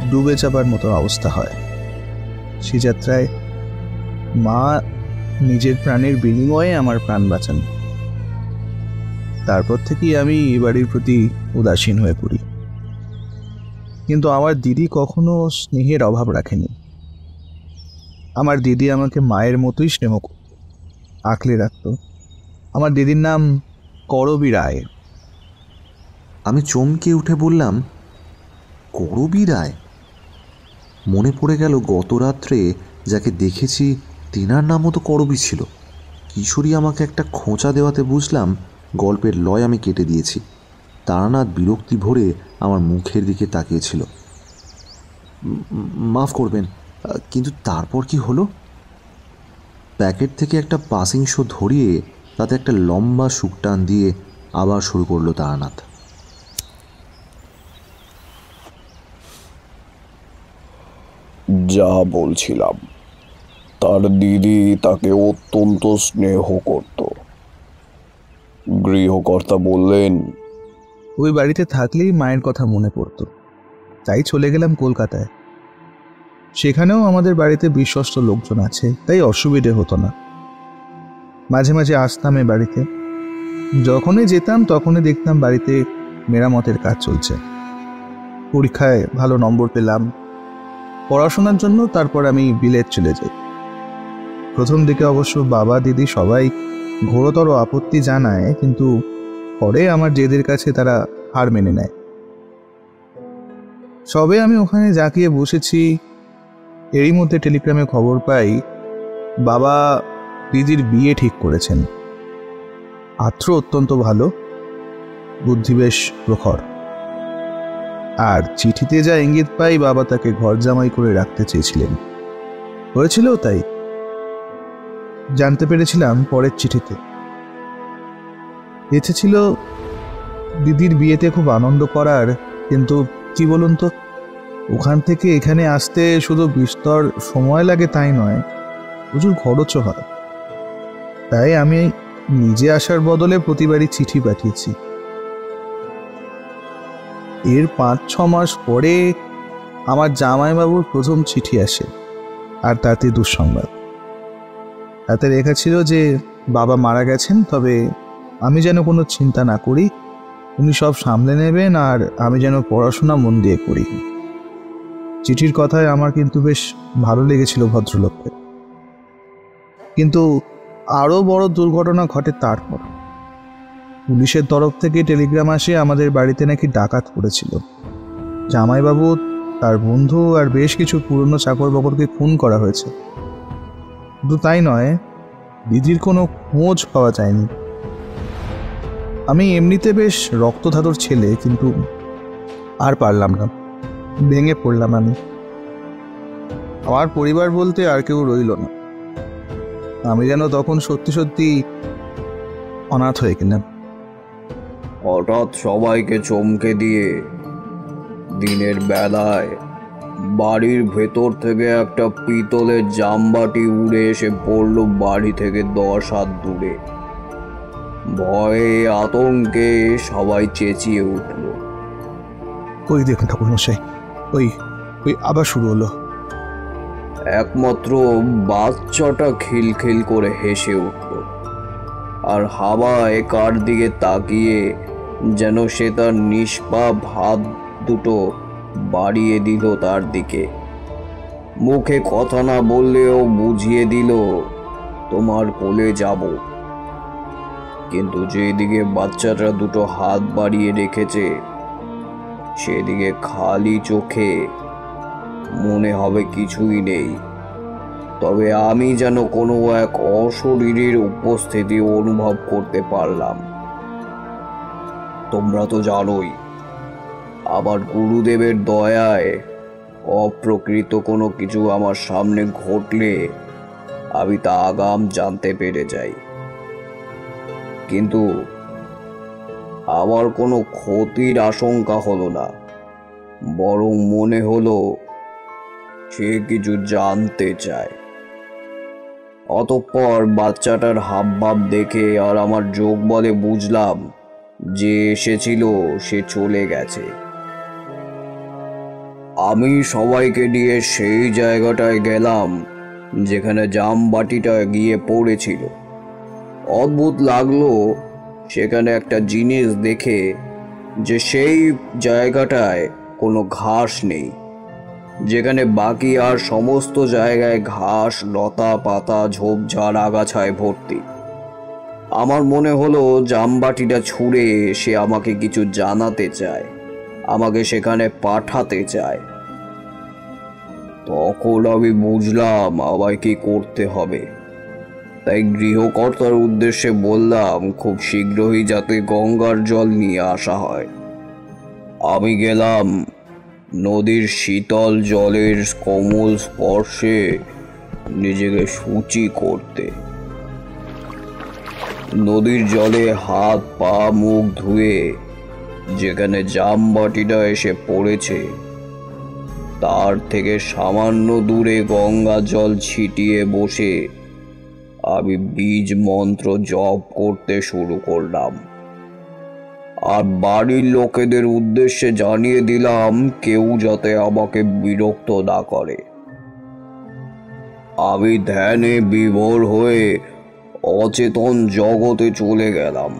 ডুবে যাবার মতো অবস্থা হয়। সে যাত্রায় মা নিজের প্রাণের বিনিময়ে আমার প্রাণ বাঁচান। তারপর থেকেই আমি এই বাড়ির প্রতি উদাসীন হয়ে পড়ি। কিন্তু আমার দিদি কখনো স্নেহের অভাব রাখেনি। আমার দিদি আমাকে মায়ের মতোই স্নেহ করত, আঁকলে রাখত। আমার দিদির নাম করবী রায়। আমি চমকে উঠে বললাম, করবী রায়? মনে পড়ে গেল গত রাত্রে যাকে দেখেছি তেনার নামও তো করবী ছিল। কিশোরী আমাকে একটা খোঁচা দেওয়াতে বুঝলাম গল্পের লয় আমি কেটে দিয়েছি। তারানাথ বিরক্তি ভরে আমার মুখের দিকে তাকিয়েছিল। মাফ করবেন, কিন্তু তারপর কি হলো? প্যাকেট থেকে একটা পাসিং শো ধরিয়ে তাতে একটা লম্বা সুকটান দিয়ে আবার শুরু করলো তারানাথ। যা বলছিলাম, তার দিদি তাকে অত্যন্ত স্নেহ করত। গৃহকর্তা বললেন, ওই বাড়িতে থাকলেই মায়ের কথা মনে পড়ত, তাই চলে গেলাম কলকাতায়। সেখানেও আমাদের বাড়িতে বিশ্বস্ত লোকজন আছে, তাই অসুবিধে হতো না। মাঝে মাঝে আসতাম এ বাড়িতে। যখনই যেতাম তখনই দেখতাম বাড়িতে মেরামতের কাজ চলছে। পরীক্ষায় ভালো নম্বর পেলাম। পড়াশোনার জন্য তারপর আমি বিলেত চলে যাই। প্রথম দিকে অবশ্য বাবা দিদি সবাই ঘোরতর আপত্তি জানায়, কিন্তু পরে আমার জেদের কাছে তারা হার মেনে নেয়। সবে আমি ওখানে জাঁকিয়ে বসেছি, এরই মধ্যে টেলিগ্রামে খবর পাই বাবা দিদির বিয়ে ঠিক করেছেন। পাত্র অত্যন্ত ভালো, বুদ্ধি বেশ প্রখর। আর চিঠিতে যা ইঙ্গিত পাই বাবা তাকে ঘর জামাই করে রাখতে চেয়েছিলেন। হয়েছিল তাই। জানতে পেরেছিলাম পরের চিঠিতে। ইচ্ছে ছিল দিদির বিয়েতে খুব আনন্দ করার, কিন্তু কি বলুন তো, ওখান থেকে এখানে আসতে শুধু বিস্তর সময় লাগে তাই নয়, প্রচুর খরচও হয়। তাই আমি নিজে আসার বদলে প্রতিবারই চিঠি পাঠিয়েছি। এর 5-6 মাস পরে আমার জামাইবাবুর প্রথম চিঠি আসে, আর তাতে দুঃসংবাদ। তাতে লেখা ছিল যে বাবা মারা গেছেন, তবে আমি যেন কোনো চিন্তা না করি, উনি সব সামলে নেবেন, আর আমি যেন পড়াশোনা মন দিয়ে করি। চিঠির কথায় আমার কিন্তু বেশ ভালো লেগেছিল ভদ্রলোককে। কিন্তু আরও বড় দুর্ঘটনা ঘটে তারপর। পুলিশের তরফ থেকে টেলিগ্রাম আসে আমাদের বাড়িতে নাকি ডাকাত পড়েছিল। জামাইবাবু, তার বন্ধু আর বেশ কিছু পুরনো চাকর বাকরকে খুন করা হয়েছে। শুধু তাই নয়, দিদির কোনো খোঁজ পাওয়া যায়নি। আমি এমনিতে বেশ রক্তধাতর ছেলে, কিন্তু আর পারলাম না, ভেঙে পড়লাম আমি। আমার পরিবার বলতে আর কেউ রইল না। আমি যেন তখন সত্যি সত্যি অনাথ হয়ে গেলাম। হঠাৎ সবাইকে চমকে দিয়ে দিনের বেলায় বাড়ির ভেতর থেকে একটা পিতলের জামবাটি উড়ে এসে পড়ল বাড়ি থেকে 10 হাত দূরে। ভয়ে আতঙ্কে সবাই চেঁচিয়ে উঠল। ওই দেখুন ঠাকুরমশাই, ওই ওই আবার শুরু হলো। একমাত্র বাচ্চাটা খিলখিল করে হেসে উঠল, আর হাওয়ায় কার দিকে তাকিয়ে যেন সে তার নিষ্পাপ হাত দুটো বাড়িয়ে দিল তার দিকে। মুখে কথা না বললেও বুঝিয়ে দিল, তোমার কোলে যাব। কিন্তু যেদিকে বাচ্চাটা দুটো হাত বাড়িয়ে রেখেছে, সেদিকে খালি চোখে মনে হবে কিছুই নেই, তবে আমি যেন কোনো এক অশরীরীর উপস্থিতি অনুভব করতে পারলাম। তোমরা তো জানোই, আবার গুরুদেবের দয়ায় অপ্রকৃত কোনো কিছু আমার সামনে ঘটলে আমি তা আগাম জানতে পেরে যাই। কিন্তু আমার কোনো ক্ষতির আশঙ্কা হলো না, বরং মনে হলো সে কিছু জানতে চায়। অতঃপর বাচ্চাটার হাবভাব দেখে আর আমার চোখ বলে বুঝলাম যে এসেছিল সে চলে গেছে। আমি সবাইকে নিয়ে সেই জায়গাটায় গেলাম যেখানে জামবাটিটা গিয়ে পড়েছিল। অদ্ভুত লাগলো সেখানে একটা জিনিস দেখে, যে সেই জায়গাটায় কোনো ঘাস নেই, যেখানে বাকি আর সমস্ত জায়গায় ঘাস, লতা পাতা, ঝোপঝাড়, আগাছায় ভর্তি। আমার মনে হলো জামবাটিটা ছুঁড়ে সে আমাকে কিছু জানাতে চায়, আমাকে সেখানে পাঠাতে চায়। তখন আমি বুঝলাম আমায় কি করতে হবে। তাই গৃহকর্তার উদ্দেশ্যে বললাম খুব শীঘ্রই যাতে গঙ্গার জল নিয়ে আসা হয়। আমি গেলাম নদীর শীতল জলের কোমল স্পর্শে নিজেকে শুচি করতে। নদীর জলে হাত পা মুখ ধুয়ে যেখানে জামবাটিটা এসে পড়েছে, তার থেকে সামান্য দূরে গঙ্গা জল ছিটিয়ে বসে আমি বীজ মন্ত্র জপ করতে শুরু করলাম। আর বাড়ির লোকেদের উদ্দেশ্যে জানিয়ে দিলাম কেউ যাতে আমাকে বিরক্ত না করে। আমি ধ্যানে বিভোর হয়ে অচেতন জগতে চলে গেলাম,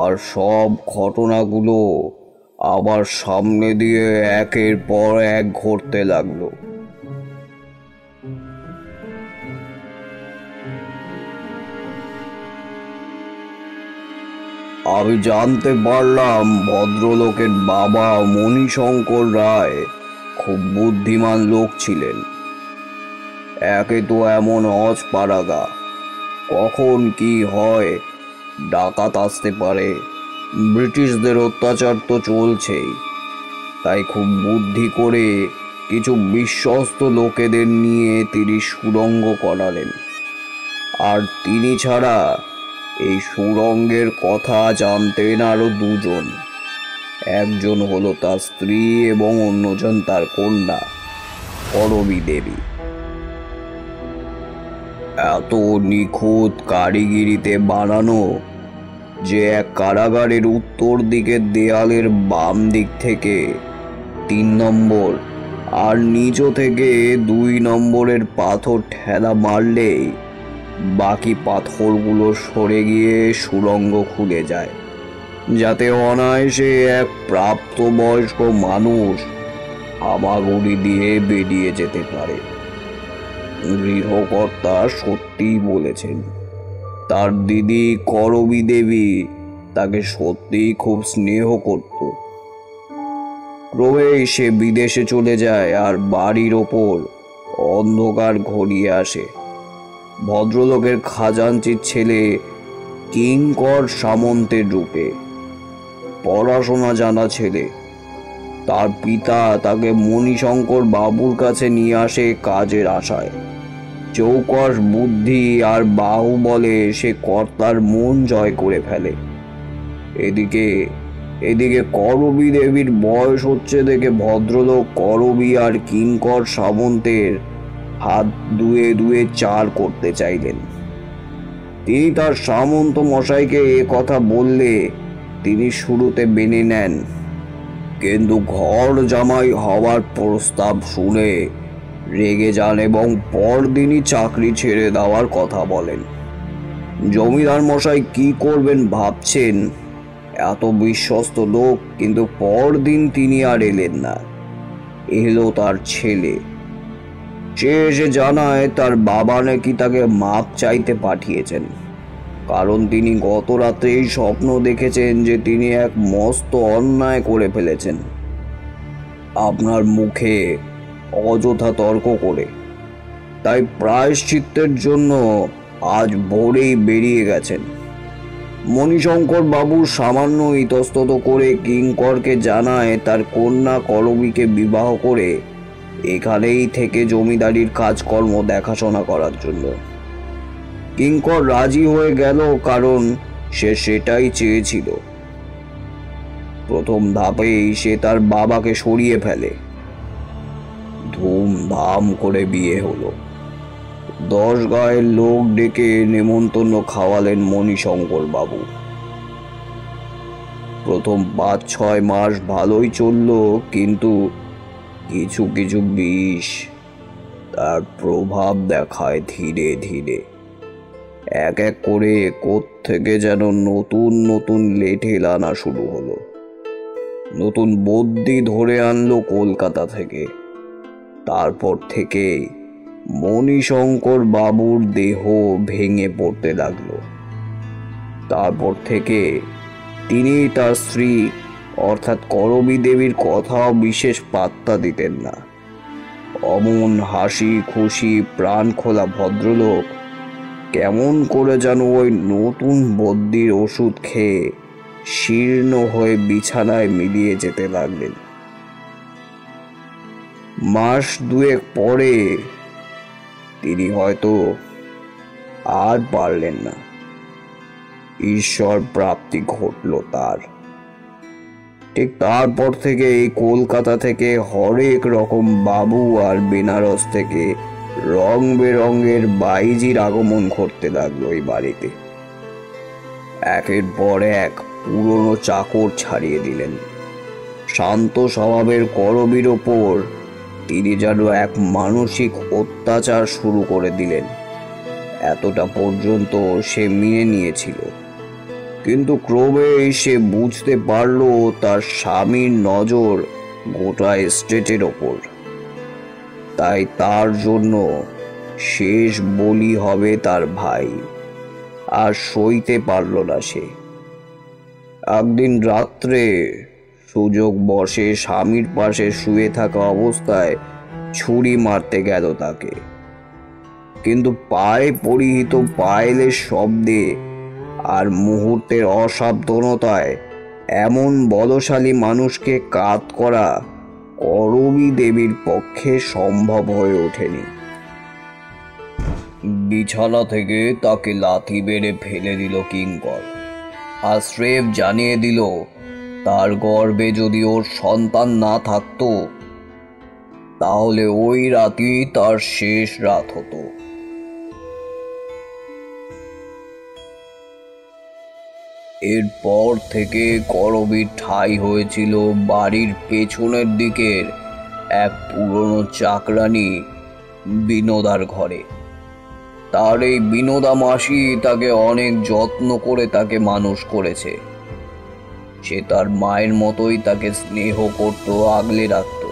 আর সব ঘটনাগুলো আমার সামনে দিয়ে একের পর এক ঘটতে লাগলো। আমি জানতে পারলাম ভদ্রলোকের বাবা মণিশঙ্কর রায় খুব বুদ্ধিমান লোক ছিলেন। একে তো এমন অজপাড়াগা, কখন কি হয়, ডাকাত আসতে পারে, ব্রিটিশদের অত্যাচার তো চলছেই, তাই খুব বুদ্ধি করে কিছু বিশ্বস্ত লোকেদের নিয়ে তিনি সুড়ঙ্গ করালেন। আর তিনি ছাড়া এই সুড়ঙ্গের কথা জানতেন আরো দুজন। একজন হলো তার স্ত্রী এবং অন্যজন তার কন্যা করবী দেবী। এত নিখুঁত কারিগরিতে বানানো যে এক কারাগারের উত্তর দিকের দেয়ালের বাম দিক থেকে 3 নম্বর আর নিচ থেকে 2 নম্বরের পাথর ঠেলা মারলেই বাকি পাথরগুলো সরে গিয়ে সুড়ঙ্গ খুলে যায়, যাতে অনায়াসে এক প্রাপ্তবয়স্ক মানুষ হামাগুড়ি দিয়ে বেরিয়ে যেতে পারে। গৃহকর্তা সত্যিই বলেছেন। তার দিদি করবী দেবী তাকে সত্যিই খুব স্নেহ করত। ক্রমেই সে বিদেশে চলে যায় আর বাড়ির ওপর অন্ধকার ঘনিয়ে আসে। ভদ্রলোকের খাজাঞ্চির ছেলে কিঙ্কর সামন্তের রূপে, পড়াশোনা জানা ছেলে। তার পিতা তাকে মণিশঙ্কর বাবুর কাছে নিয়ে আসে কাজের আশায়। চৌকস বুদ্ধি আর বাহুবলে সে কর্তার মন জয় করে ফেলে। এদিকে করবী দেবীর বয়স হচ্ছে দেখে ভদ্রলোক করবী আর কিঙ্কর সামন্তের হাত দুয়ে দুয়ে 4 করতে চাইলেন। তিনি তার সামন্ত মশাইকে এ কথা বললে তিনি শুরুতে মেনে নেন, কিন্তু ঘর জামাই হওয়ার প্রস্তাব শুনে রেগে যান এবং পরদিনই চাকরি ছেড়ে দেওয়ার কথা বলেন। জমিদার মশাই কি করবেন ভাবছেন, এত বিশ্বস্ত লোক, কিন্তু পরদিন তিনি আর এলেন না। এলো তার ছেলে। সে এসে জানায় তার বাবা নাকি তাকে মাপ চাইতে পাঠিয়েছেন, কারণ তিনি গত রাত্রেই স্বপ্ন দেখেছেন যে তিনি এক মস্ত অন্যায় করে ফেলেছেন। আপনার মুখে অযথা তর্ক করে, তাই প্রায়শ্চিত্তের জন্য আজ ভোরেই বেরিয়ে গেছেন। মণিশঙ্কর বাবু সামান্য ইতস্তত করে কিঙ্করকে জানায় তার কন্যা করবীকে বিবাহ করে এখানেই থেকে জমিদারির কাজকর্ম দেখাশোনা করার জন্য। কিঙ্কর রাজি হয়ে গেল, কারণ সে সেটাই চেয়েছিল। প্রথম ধাপেই সে তার বাবাকে সরিয়ে ফেলে। ধুমধাম করে বিয়ে হলো। 10 গায়ের লোক ডেকে নেমন্তন্ন খাওয়ালেন মণিশঙ্কর বাবু। প্রথম 5-6 মাস ভালোই চলল, কিন্তু কিছু কিছু বিষ তার প্রভাব দেখায় ধীরে ধীরে। এক এক করে কোত্থেকে যেন নতুন নতুন লেঠেল আনা শুরু হলো। নতুন বদ্যি ধরে আনলো কলকাতা থেকে। তারপর থেকে মণিশঙ্কর বাবুর দেহ ভেঙে পড়তে লাগলো। তারপর থেকে তিনি তার স্ত্রী অর্থাৎ করবী দেবীর কথাও বিশেষ পাত্তা দিতেন না। অমন হাসি খুশি প্রাণ খোলা ভদ্রলোক কেমন করে যেন ওই নতুন বদ্যির ওষুধ খেয়ে শীর্ণ হয়ে বিছানায় মিলিয়ে যেতে লাগলেন। মাস 2 পরে তিনি হয়তো আর পারলেন না। ঈশ্বর প্রাপ্তি ঘটল তার। ঠিক তারপর থেকে এই কলকাতা থেকে হরেক রকম বাবু আর বেনারস থেকে রং বেরঙের বাইজির আগমন ঘটতে লাগলো এই বাড়িতে। একের পর এক পুরনো চাকর ছাড়িয়ে দিলেন। শান্ত স্বভাবের করবীর ওপর তিনি যেন এক মানসিক অত্যাচার শুরু করে দিলেন। এতটা পর্যন্ত সে মেনে নিয়েছিল, কিন্তু ক্রমে সে বুঝতে পারল তার স্বামীর নজর গোটা এস্টেটের ওপর। তাই তার জন্য শেষ বলি হবে তার ভাই। আর সইতে পারল না সে। একদিন রাত্রে সুযোগ বসে স্বামীর পাশে শুয়ে থাকা অবস্থায় ছুরি মারতে গেল তাকে, কিন্তু পায়ে পরিহিত পায়েলের শব্দে আর মুহূর্তের অসাবধানতায় এমন বলশালী মানুষকে কাত করা করবী দেবীর পক্ষে সম্ভব হয়ে ওঠেনি। বিছানা থেকে তাকে লাথি মেরে ফেলে দিল কিঙ্কর, আর স্রেফ জানিয়ে দিল তার গর্ভে যদি ওর সন্তান না থাকতো তাহলে ওই রাতই তার শেষ রাত হতো। এরপর থেকে করবীর ঠাঁই হয়েছিল বাড়ির পেছনের দিকের এক পুরনো চাকরানি বিনোদার ঘরে। তার এই বিনোদা মাসি তাকে অনেক যত্ন করে তাকে মানুষ করেছে। সে তার মায়ের মতোই তাকে স্নেহ করত, আগলে রাখত।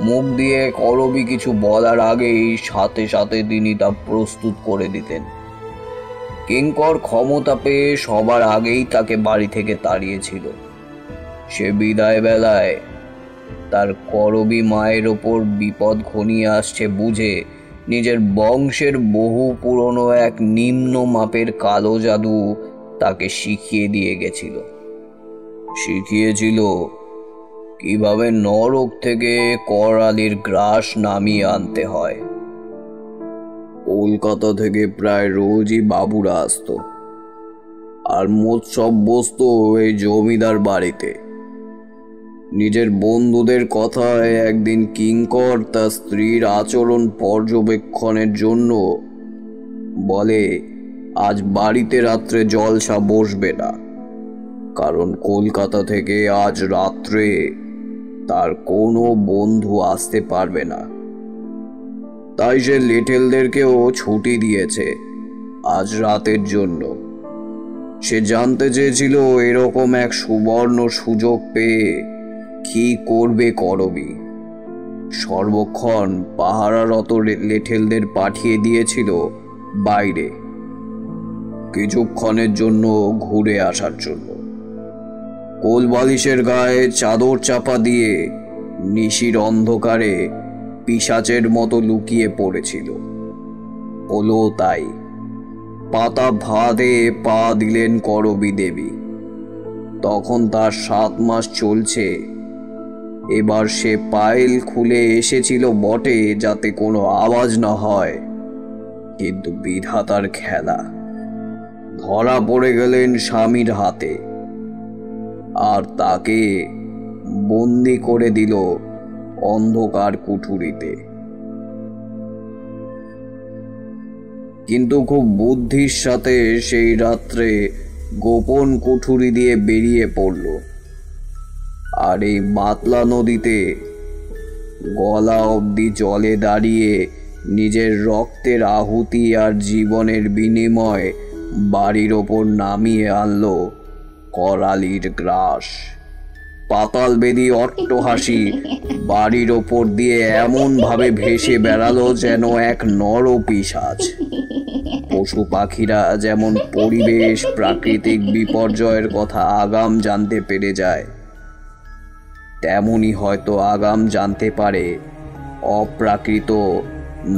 মুখ দিয়ে করবী কিছু বলার আগেই সাথে সাথে তিনি তা প্রস্তুত করে দিতেন। কিঙ্কর ক্ষমতা পেয়ে সবার আগেই তাকে বাড়ি থেকে তাড়িয়েছিল। সে বিদায় বেলায় তার করবী মায়ের ওপর বিপদ ঘনিয়ে আসছে বুঝে নিজের বংশের বহু পুরনো এক নিম্ন মাপের কালো জাদু তাকে শিখিয়ে দিয়ে গেছিল। শিখিয়েছিল কিভাবে নরক থেকে করালির গ্রাস নামিয়ে আনতে হয়। কলকাতা থেকে প্রায় রোজই বাবুরা আসতো, আর মোট সব বসতো এই জমিদার বাড়িতে। নিজের বন্ধুদের কথায় একদিন কিঙ্কর তার স্ত্রীর আচরণ পর্যবেক্ষণের জন্য বলে, আজ বাড়িতে রাত্রে জলসা বসবে না, কারণ কলকাতা থেকে আজ রাত্রে তার কোনো বন্ধু আসতে পারবে না। তাই সে লিটলদেরকেও ছুটি দিয়েছে আজ রাতের জন্য। সে জানতে চেয়েছিল এরকম এক সুবর্ণ সুযোগ পেয়ে কি করবে করবী। সর্বক্ষণ পাহারারত লিটলদের পাঠিয়ে দিয়েছিল বাইরে কিছুক্ষণের জন্য ঘুরে আসার জন্য। কোলবালিশের গায়ে চাদর চাপা দিয়ে নিশির অন্ধকারে পিশাচের মতো লুকিয়ে পড়েছিল। হলো তাই। পাতা ভাদে পা দিলেন করবী দেবী। তখন তার 7 মাস চলছে। এবার সে পায়েল খুলে এসেছিল বটে যাতে কোনো আওয়াজ না হয়, কিন্তু বিধাতার খেলা। ধরা পড়ে গেলেন স্বামীর হাতে, আর তাকে বন্দি করে দিল অন্ধকার কুঠুরিতে। কিন্তু খুব বুদ্ধির সাথে সেই রাত্রে গোপন কুঠুরি দিয়ে বেরিয়ে পড়ল, আর এই মাতলা নদীতে গলা অবধি জলে দাঁড়িয়ে নিজের রক্তের আহুতি আর জীবনের বিনিময় বাড়ির ওপর নামিয়ে আনলো করালির গ্রাস। পাতাল বেদি অট্টহাসি বাড়ির ওপর দিয়ে এমন ভাবে ভেসে বেড়ালো যেন এক নর পিশাচ। পশু পাখিরা যেমন পরিবেশ প্রাকৃতিক বিপর্যয়ের কথা আগাম জানতে পেরে যায়, তেমনি হয়তো আগাম জানতে পারে অপ্রাকৃত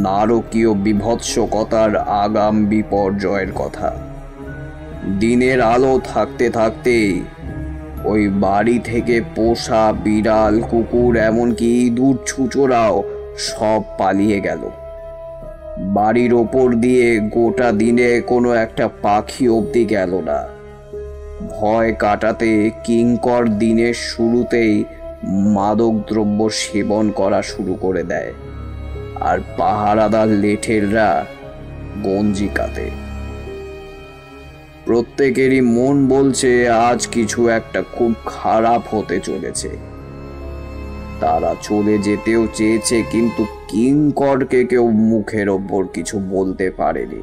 নারকীয় বিভৎসকতার আগাম বিপর্যয়ের কথা। দিনের আলো থাকতে থাকতেই ওই বাড়ি থেকে পোষা বিড়াল, কুকুর, এমনকি ইঁদুর ছুঁচোরাও সব পালিয়ে গেল। বাড়ির ওপর দিয়ে গোটা দিনে কোনো একটা পাখি অবধি গেল না। ভয় কাটাতে কিঙ্কর দিনের শুরুতেই মাদক দ্রব্য সেবন করা শুরু করে দেয়, আর পাহারাদার লেঠেলরা গঞ্জিকাতে। প্রত্যেকেরই মন বলছে আজ কিছু একটা খুব খারাপ হতে চলেছে। তারা চলে যেতেও চেয়েছে, কিন্তু কিঙ্করকে কেউ মুখের ওপর কিছু বলতে পারেনি।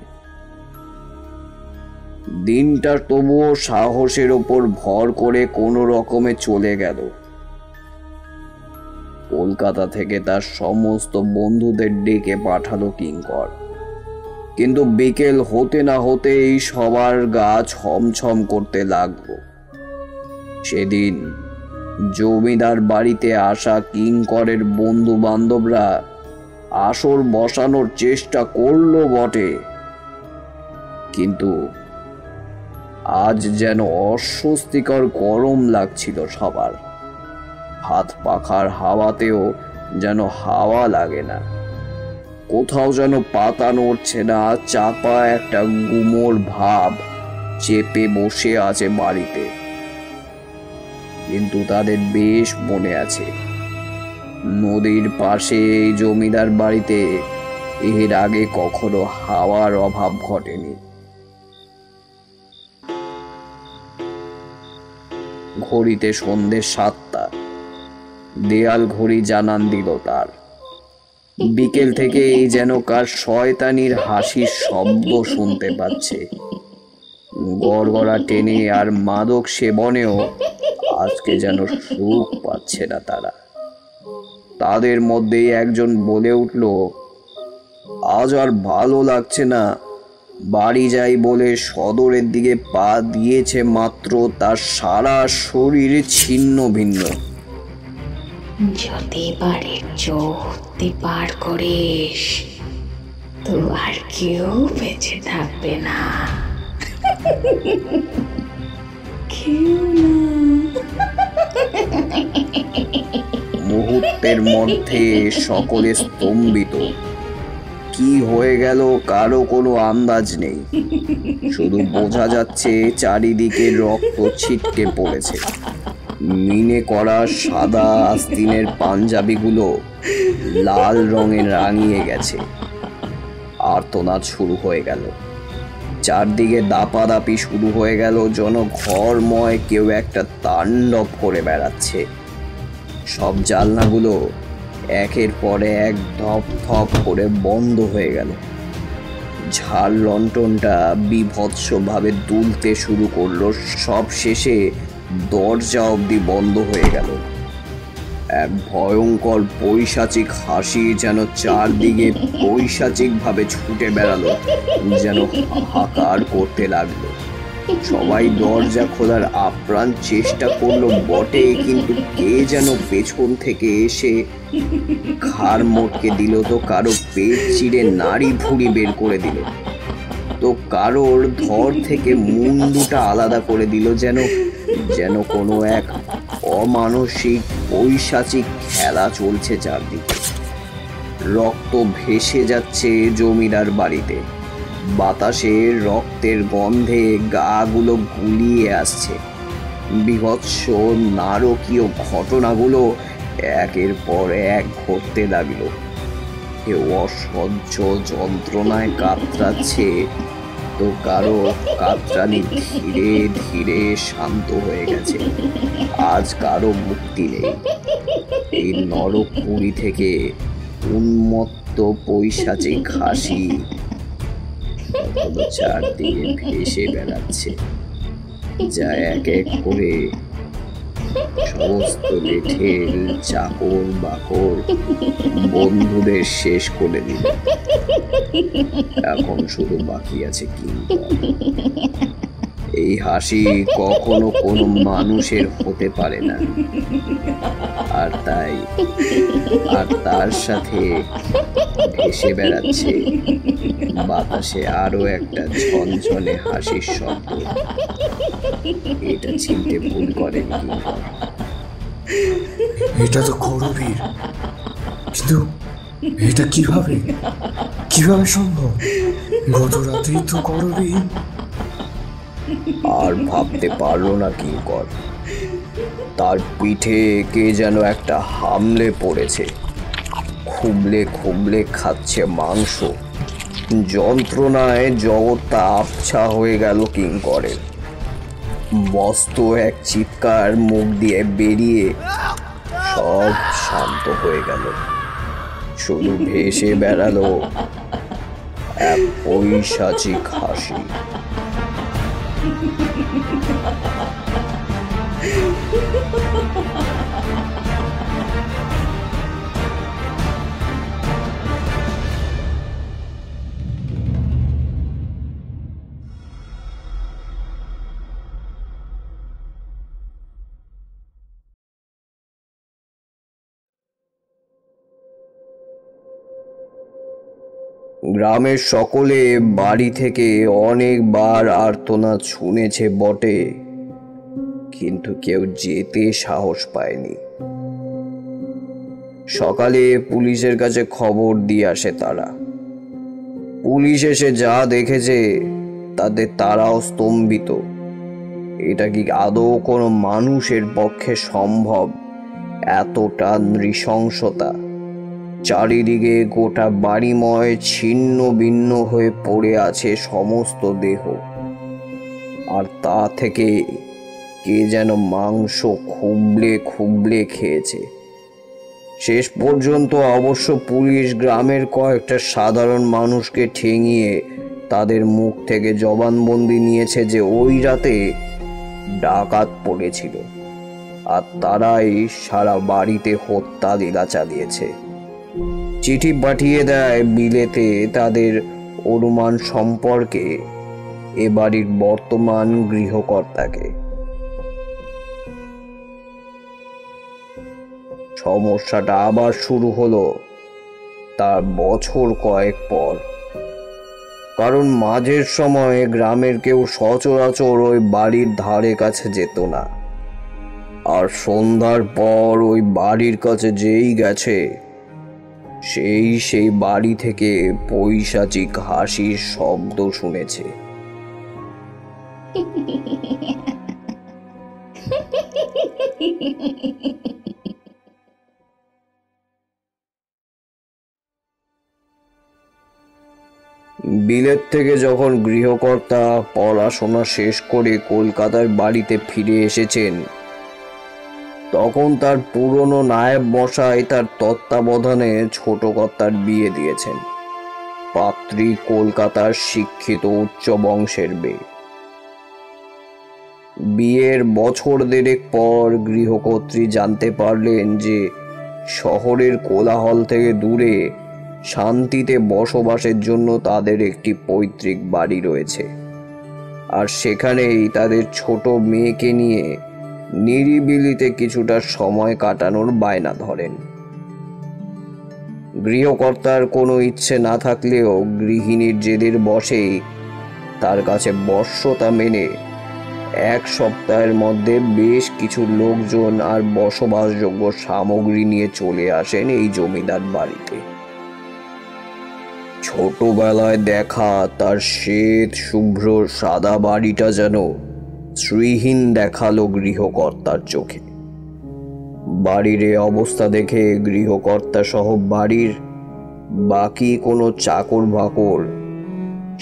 দিনটা তবুও সাহসের ওপর ভর করে কোনো রকমে চলে গেল। কলকাতা থেকে তার সমস্ত বন্ধুদের ডেকে পাঠালো কিঙ্কর, কিন্তু বিকেল হতে না হতেই সবার গা ছমছম করতে লাগলো। সেদিন জমিদার বাড়িতে আসা কিঙ্করের বন্ধু বান্ধবরা আসর বসানোর চেষ্টা করলো বটে, কিন্তু আজ যেন অস্বস্তিকর গরম লাগছিল সবার। হাত পাখার হাওয়াতেও যেন হাওয়া লাগে না, কোথাও যেন পাতা নড়ছে না, চাপা একটা গুমোট ভাব চেপে বসে আছে বাড়িতে। কিন্তু তাদের বেশ মনে আছে, নদীর পাশে এই জমিদার বাড়িতে এর আগে কখনো হাওয়ার অভাব ঘটেনি। ঘড়িতে সন্ধ্যে 7টা, দেয়াল ঘড়ি জানান দিল তার। বিকেল থেকে এই যেন কার শয়তানির হাসির শব্দ শুনতে পাচ্ছে। গড়গড়া টেনে আর মাদক সেবনেও আজকে যেন সুখ পাচ্ছে না তারা। তাদের মধ্যেই একজন বলে উঠল, আজ আর ভালো লাগছে না। বাড়ি যাই বলে সদরের দিকে পা দিয়েছে মাত্র তার সারা শরীর ছিন্ন ভিন্ন। যদি বাড়ির চৌহদ্দি পার করিস তো আর কেউ বেঁচে থাকবে না, কেউ না। মুহূর্তের মধ্যে সকলে স্তম্ভিত। কি হয়ে গেল কারো কোনো আন্দাজ নেই, শুধু বোঝা যাচ্ছে চারিদিকে রক্ত ছিটকে পড়েছে। মিনে করা সাদা আস্তিনের পাঞ্জাবিগুলো লাল রঙে রাঙিয়ে গেছে। আর্তনাদ শুরু হয়ে গেল, চারদিকে দাপাদাপি শুরু হয়ে গেল, যেন ঘরময় কেউ একটা তাণ্ডব করে বেড়াচ্ছে। সব জানলাগুলো একের পর এক ধপ ধপ করে বন্ধ হয়ে গেল। ঝাড় লণ্ঠনটা বিভৎসভাবে দুলতে শুরু করলো, সব শেষে দরজা অবধি বন্ধ হয়ে গেল। এক ভয়ঙ্কর পৈশাচিক হাসি যেন চারদিকে পৈশাচিকভাবে ছুটে বেড়ালো, যেন হাহাকার করতে লাগলো। সবাই দরজা খোলার আপ্রাণ চেষ্টা করলো বটে, কিন্তু কে যেন পেছন থেকে এসে ঘাড় মোটকে দিল, তো কারো পেট চিড়ে নাড়ি ভুঁড়ি বের করে দিল, তো কারোর ধর থেকে মুন্ডুটা আলাদা করে দিল, যেন কোনো এক অমানসিক পৈশাচিক খেলা চলছে চারদিকে। রক্ত ভেসে যাচ্ছে জমিদার বাড়িতে, বাতাসে রক্তের গন্ধে গাগুলো গুলিয়ে আসছে। বিভৎস নারকীয় ঘটনাগুলো একের পর এক ঘটতে লাগলো। কেউ অসহ্য যন্ত্রণায় কাতরাচ্ছে, তো কারো কাতরানি ধীরে ধীরে শান্ত হয়ে গেছে। আজ কারো মুক্তি নেই। এই নরকপুরী থেকে উন্মত্ত পৈশাচিক হাসি চারদিকে ভেসে বেড়াচ্ছে, যা এক এক করে সমস্ত লেঠেল চাকর বাকর বন্ধুদের শেষ করে দিল। এখন শুধু বাকি আছে কিংকর। এই হাসি কখনো কোনো মানুষের হতে পারে না, আর তার সাথে ভেসে বেড়াচ্ছে বাতাসে আরো একটা ঝনঝনে হাসির শব্দ। এটা চিনতে ভুল করেন কিংকর। এটা তো করবীর, কিন্তু এটা কিভাবে সম্ভব? গত রাতেই তো করবীর। আর ভাবতে পারলো না কিংকর। তার পিঠে কে যেন একটা হামলে পড়েছে, খুবলে খুবলে খাচ্ছে মাংস। যন্ত্রণায় জগৎটা আবছা হয়ে গেল কিংকরের। মস্ত এক চিৎকার মুখ দিয়ে বেরিয়ে সব শান্ত হয়ে গেল। শুধু ভেসে বেড়ালো এক পৈশাচিক হাসি। গ্রামের সকলে বাড়ি থেকে অনেকবার আর্তনাদ শুনেছে বটে, কিন্তু কেউ যেতে সাহস পায়নি। সকালে পুলিশের কাছে খবর দিয়ে আসে তারা। পুলিশ এসে যা দেখেছে তাতে তারাও স্তম্ভিত। এটা কি আদৌ কোনো মানুষের পক্ষে সম্ভব? এতটা নৃশংসতা! চারিদিকে গোটা বাড়িময় ছিন্ন ভিন্ন হয়ে পড়ে আছে সমস্ত দেহ, আর তা থেকে কে যেন মাংস খুবলে খুবলে খেয়েছে। শেষ পর্যন্ত অবশ্য পুলিশ গ্রামের কয়েকটা সাধারণ মানুষকে ঠেঙিয়ে তাদের মুখ থেকে জবানবন্দি নিয়েছে যে ওই রাতে ডাকাত পড়েছিল, আর তারাই সারা বাড়িতে হত্যা লীলা চালিয়েছে। চিঠি পাঠিয়ে দেয় বিলেতে তাদের অনুমান সম্পর্কে এ বাড়ির বর্তমান গৃহকর্তাকে। সমস্যাটা আবার শুরু হলো তার বছর কয়েক পর, কারণ মাঝের সময় গ্রামের কেউ সচরাচর ওই বাড়ির ধারে কাছে যেত না, আর সন্ধ্যার পর ওই বাড়ির কাছে যেই গেছে সেই বাড়ি থেকে পৈশাচিক হাসির শব্দ শুনেছে। বিলেত থেকে যখন গৃহকর্তা পড়াশোনা শেষ করে কলকাতার বাড়িতে ফিরে এসেছেন, তখন তার পুরনো নায়েব মশাই তার তত্ত্বাবধানে ছোট কর্তার বিয়ে দিয়েছেন। পাত্রী কলকাতার শিক্ষিত উচ্চ বংশের মেয়ে। বিয়ের বছর দেড়েক পর গৃহকর্ত্রী জানতে পারলেন যে শহরের কোলাহল থেকে দূরে শান্তিতে বসবাসের জন্য তাদের একটি পৈতৃক বাড়ি রয়েছে, আর সেখানেই তাদের ছোট মেয়েকে নিয়ে নিরিবিলিতে কিছুটা সময় কাটানোর বায়না ধরেন। গৃহকর্তার কোনো ইচ্ছে না থাকলেও গৃহিণীর জেদের বশেই তার কাছে বশ্যতা মেনে 1 সপ্তাহের মধ্যে বেশ কিছু লোকজন আর বসবাসযোগ্য সামগ্রী নিয়ে চলে আসেন এই জমিদার বাড়িতে। ছোটবেলায় দেখা তার শ্বেত শুভ্র সাদা বাড়িটা যেন শ্রীহীন দেখালো গৃহকর্তার চোখে। বাড়ির এই অবস্থা দেখে গৃহকর্তা সহ বাড়ির বাকি কোনো চাকর বাকর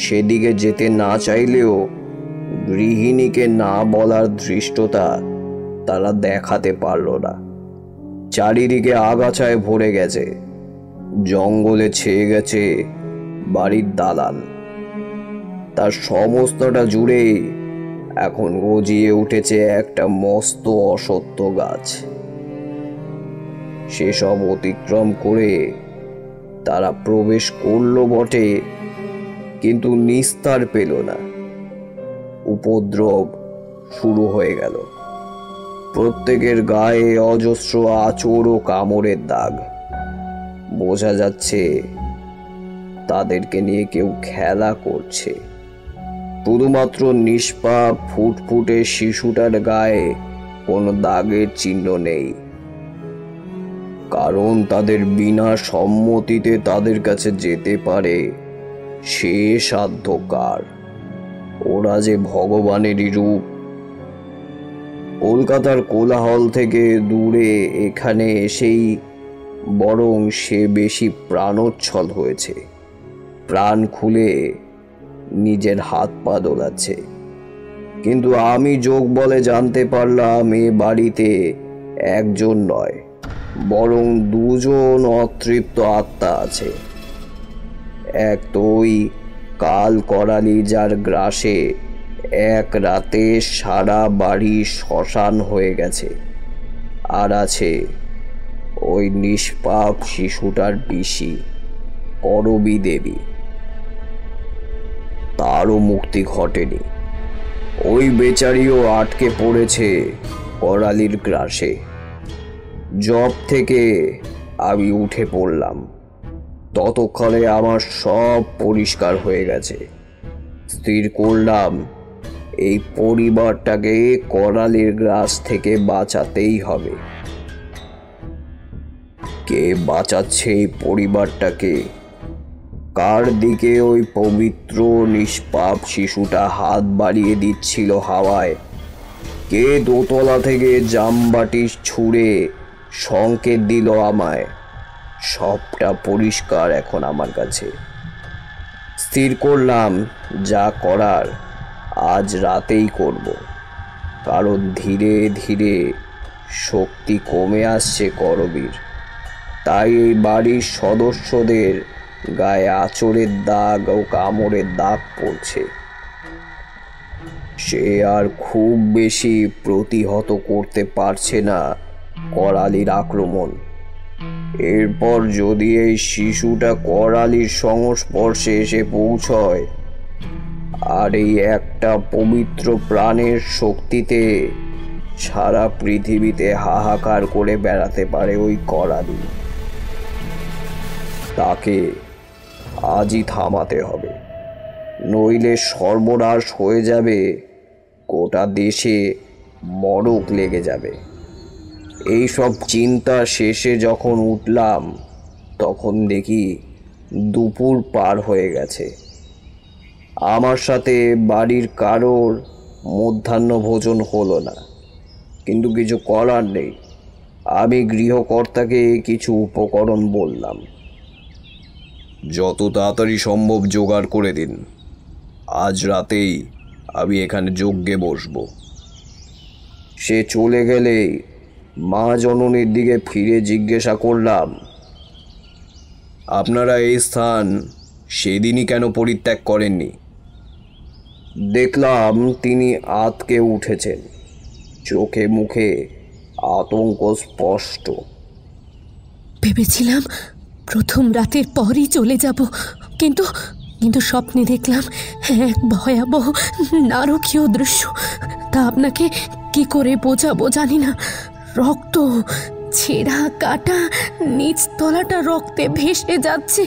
সেদিকে যেতে না চাইলেও গৃহিণীকে না বলার ধৃষ্টতা তারা দেখাতে পারল না। চারিদিকে আগাছায় ভরে গেছে, জঙ্গলে ছেয়ে গেছে বাড়ির দালান। তার সমস্তটা জুড়ে এখন গজিয়ে উঠেছে একটা মস্ত অসত্য গাছ। সেসব অতিক্রম করে তারা প্রবেশ করল বটে, কিন্তু নিস্তার পেল না। উপদ্রব শুরু হয়ে গেল। প্রত্যেকের গায়ে অজস্র আঁচড় ও কামড়ের দাগ। বোঝা যাচ্ছে তাদেরকে নিয়ে কেউ খেলা করছে। শুধুমাত্র নিষ্পাপ ফুটফুটে শিশুটার গায়ে কোনো দাগের চিহ্ন নেই, কারণ তাদের বিনা সম্মতিতে তাদের কাছে যেতে পারে সে সাধ্য কার? ওরা যে ভগবানেরই রূপ। কলকাতার কোলাহল থেকে দূরে এখানে এসেই বরং সে বেশি প্রাণোচ্ছল হয়েছে। প্রাণ খুলে নিজের হাত পা দোলাচ্ছে। কিন্তু আমি যোগ বলে জানতে পারলাম এ বাড়িতে একজন নয়, বরং 2 জন অতৃপ্ত আত্মা আছে। এক তো ওই কাল করালি, যার গ্রাসে এক রাতে সারা বাড়ি শ্মশান হয়ে গেছে, আর আছে ওই নিষ্পাপ শিশুটার পিসি করবী দেবী। তারও মুক্তি ঘটেনি। ওই বেচারিও আটকে পড়েছে করালির গ্রাসে। জব থেকে আমি উঠে পড়লাম, ততক্ষণে আমার সব পরিষ্কার হয়ে গেছে। স্থির করলাম এই পরিবারটাকে করালির গ্রাস থেকে বাঁচাতেই হবে। কে বাঁচাচ্ছে এই পরিবারটাকে? কার দিকে ওই পবিত্র নিষ্পাপ শিশুটা হাত বাড়িয়ে দিচ্ছিল হাওয়ায়? কে দোতলা থেকে জামবাটি ছুঁড়ে সংকেত দিল আমায়? সবটা পরিষ্কার এখন আমার কাছে। স্থির করলাম যা করার আজ রাতেই করব, কারণ ধীরে ধীরে শক্তি কমে আসছে করবীর। তাই এই বাড়ির সদস্যদের গায়ে আঁচড়ের দাগ ও কামড়ের দাগ পড়ছে। সে আর খুব বেশি প্রতিহত করতে পারছে না করালির আক্রমণ। এরপর যদি এই শিশুটা করালির সংস্পর্শে এসে পৌঁছয়, আর এই একটা পবিত্র প্রাণের শক্তিতে সারা পৃথিবীতে হাহাকার করে বেড়াতে পারে ওই করালি, তাকে আজই থামাতে হবে, নইলে সর্বনাশ হয়ে যাবে, গোটা দেশে মড়ক লেগে যাবে। এই সব চিন্তা শেষে যখন উঠলাম তখন দেখি দুপুর পার হয়ে গেছে। আমার সাথে বাড়ির কারোর মধ্যাহ্ন ভোজন হলো না, কিন্তু কিছু করার নেই। আমি গৃহকর্তাকে কিছু উপকরণ বললাম, যত তাড়াতাড়ি সম্ভব জোগাড় করে দিন, আজ রাতেই আমি এখানে যজ্ঞে বসব। সে চলে গেলেই মা জননীর দিকে ফিরে জিজ্ঞাসা করলাম, আপনারা এই স্থান সেদিনই কেন পরিত্যাগ করেননি? দেখলাম তিনি আঁতকে উঠেছেন, চোখে মুখে আতঙ্ক স্পষ্ট। ভেবেছিলাম প্রথম রাতের পরই চলে যাব, কিন্তু কিন্তু স্বপ্নে দেখলাম এক ভয়াবহ নারকীয় দৃশ্য। তা আপনাকে কি করে বোঝাবো জানি না। রক্ত, ছেঁড়া কাটা, নিচ তলাটা রক্তে ভেসে যাচ্ছে,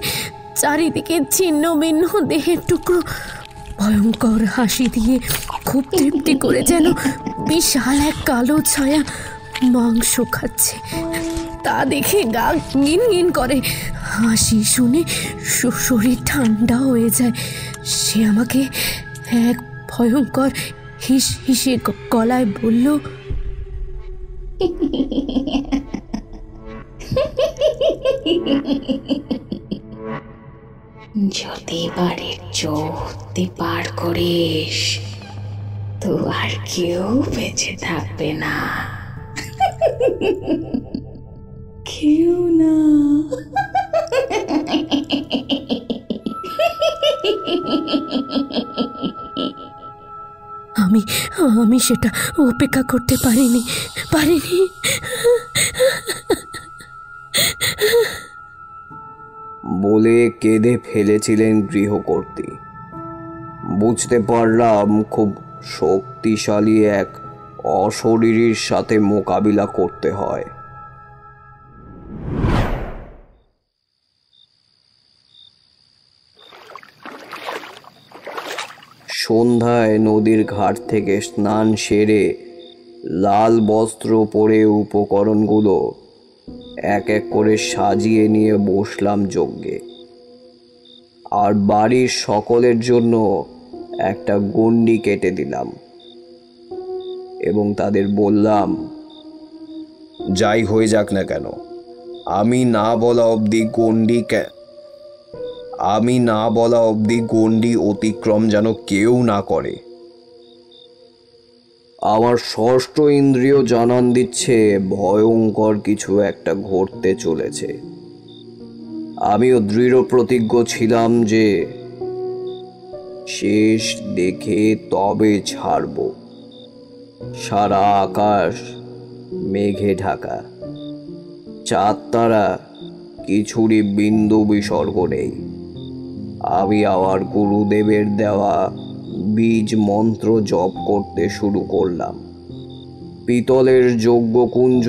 চারিদিকে ছিন্ন ভিন্ন দেহের টুকরো। ভয়ঙ্কর হাসি দিয়ে খুব তৃপ্তি করে যেন বিশাল এক কালো ছায়া মাংস খাচ্ছে। তা দেখে গা গিনগিন করে, হাসি শুনে শরীর ঠান্ডা হয়ে যায়। সে আমাকে এক ভয়ঙ্কর হিস হিসে গলায় বলল, যদি বাড়ির চৌহদ্দি পার করিস তো আর কেউ বেঁচে থাকবে না, কেউ না। আমি সেটা উপেক্ষা করতে পারিনি। বলে কেঁদে ফেলেছিলেন গৃহকর্ত্রী। বুঝতে পারলাম খুব শক্তিশালী এক অশরীরীর সাথে মোকাবিলা করতে হয়। সন্ধ্যায় নদীর ঘাট থেকে স্নান সেরে লাল বস্ত্র পরে উপকরণগুলো এক এক করে সাজিয়ে নিয়ে বসলাম যজ্ঞে। আর বাড়ির সকলের জন্য একটা গণ্ডি কেটে দিলাম এবং তাদের বললাম, যাই হয়ে যাক না কেন, আমি না বলা অবধি গণ্ডি অতিক্রম যেন কেউ না করে। আমার ষষ্ঠ ইন্দ্রিয় জানান দিচ্ছে ভয়ঙ্কর কিছু একটা ঘটতে চলেছে। আমিও দৃঢ় প্রতিজ্ঞ ছিলাম যে শেষ দেখে তবে ছাড়ব। সারা আকাশ মেঘে ঢাকা, চাঁদ তারা কিছুরই বিন্দু বিসর্গ নেই। আমি আমার গুরুদেবের দেওয়া বীজ মন্ত্র জপ করতে শুরু করলাম। পিতলের যজ্ঞকুঞ্জ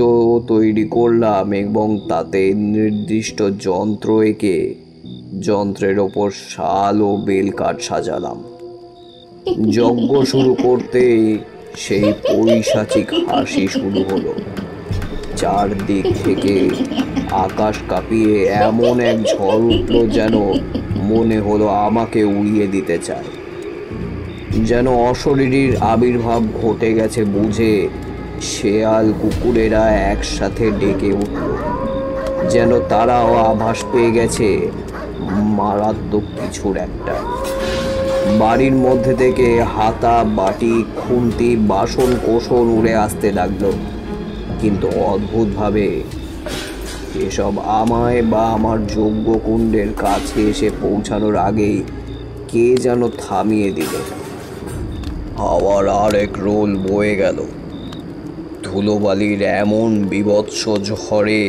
তৈরি করলাম এবং তাতে নির্দিষ্ট যন্ত্র এঁকে যন্ত্রের ওপর শাল ও বেলকাঠ সাজালাম। যজ্ঞ শুরু করতেই সেই পৈশাচিক হাসি শুরু হলো। চারদিক থেকে আকাশ কাঁপিয়ে এমন এক ঝড় উঠল যেন মনে হলো আমাকে উড়িয়ে দিতে চায়। যেন অশরীরীর আবির্ভাব ঘটে গেছে বুঝে শেয়াল কুকুরেরা একসাথে ডেকে উঠল, যেন তারাও আভাস পেয়ে গেছে মারাত্মক কিছুর একটা। বাড়ির মধ্যে থেকে হাতা, বাটি, খুন্তি, বাসন কোসন উড়ে আসতে লাগলো, কিন্তু অদ্ভুতভাবে এসব আমায় বা আমার যজ্ঞকুণ্ডের কাছে এসে পৌঁছানোর আগেই কে যেন থামিয়ে দিল। হাওয়ার আর এক রোল বয়ে গেল। ধুলোবালির এমন বীভৎস ঝড়ে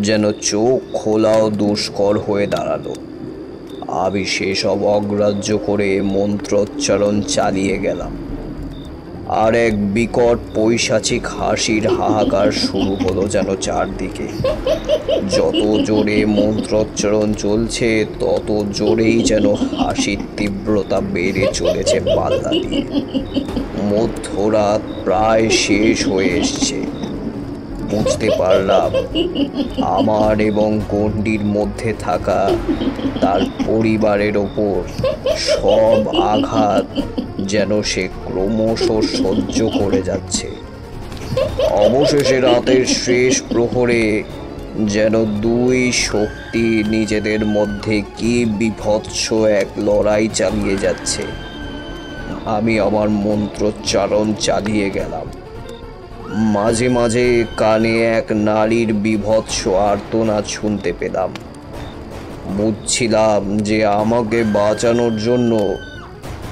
যেন চোখ খোলাও দুষ্কর হয়ে দাঁড়ালো। আমি সেসব অগ্রাহ্য করে মন্ত্রোচ্চারণ চালিয়ে গেলাম। আর এক বিকট পৈশাচিক হাসির হাহাকার শুরু হলো যেন চারদিকে। যত জোরে মন্ত্রোচ্চারণ চলছে তত জোরেই যেন হাসির তীব্রতা বেড়ে চলেছে পাল্লা দিয়ে। মধ্যরাত প্রায় শেষ হয়ে এসছে। বুঝতে পারলাম আমার এবং গণ্ডির মধ্যে থাকা তার পরিবারের ওপর সব আঘাত যেন সে ক্রমশ সহ্য করে যাচ্ছে। অবশেষে রাতের শেষ প্রহরে যেন দুই শক্তি নিজেদের মধ্যে কি বীভৎস এক লড়াই চালিয়ে যাচ্ছে। আমি আমার মন্ত্রোচ্চারণ চালিয়ে গেলাম। মাঝে মাঝে কানে এক নারীর বীভৎস আর্তনাদ শুনতে পেলাম। বুঝছিলাম যে আমাকে বাঁচানোর জন্য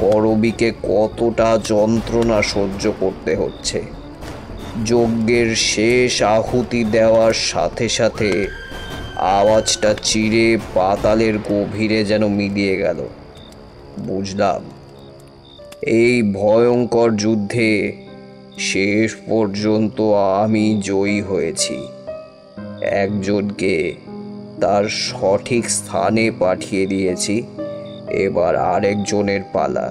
করবীকে কতটা যন্ত্রণা সহ্য করতে হচ্ছে। যজ্ঞের শেষ আহুতি দেওয়ার সাথে সাথে আওয়াজটা চিরে পাতালের গভীরে যেন মিলিয়ে গেল। বুঝলাম এই ভয়ঙ্কর যুদ্ধে শেষ পর্যন্ত আমি জয়ী হয়েছি। একজনকে তার সঠিক স্থানে পাঠিয়ে দিয়েছি, এবার আরেকজনের পালা।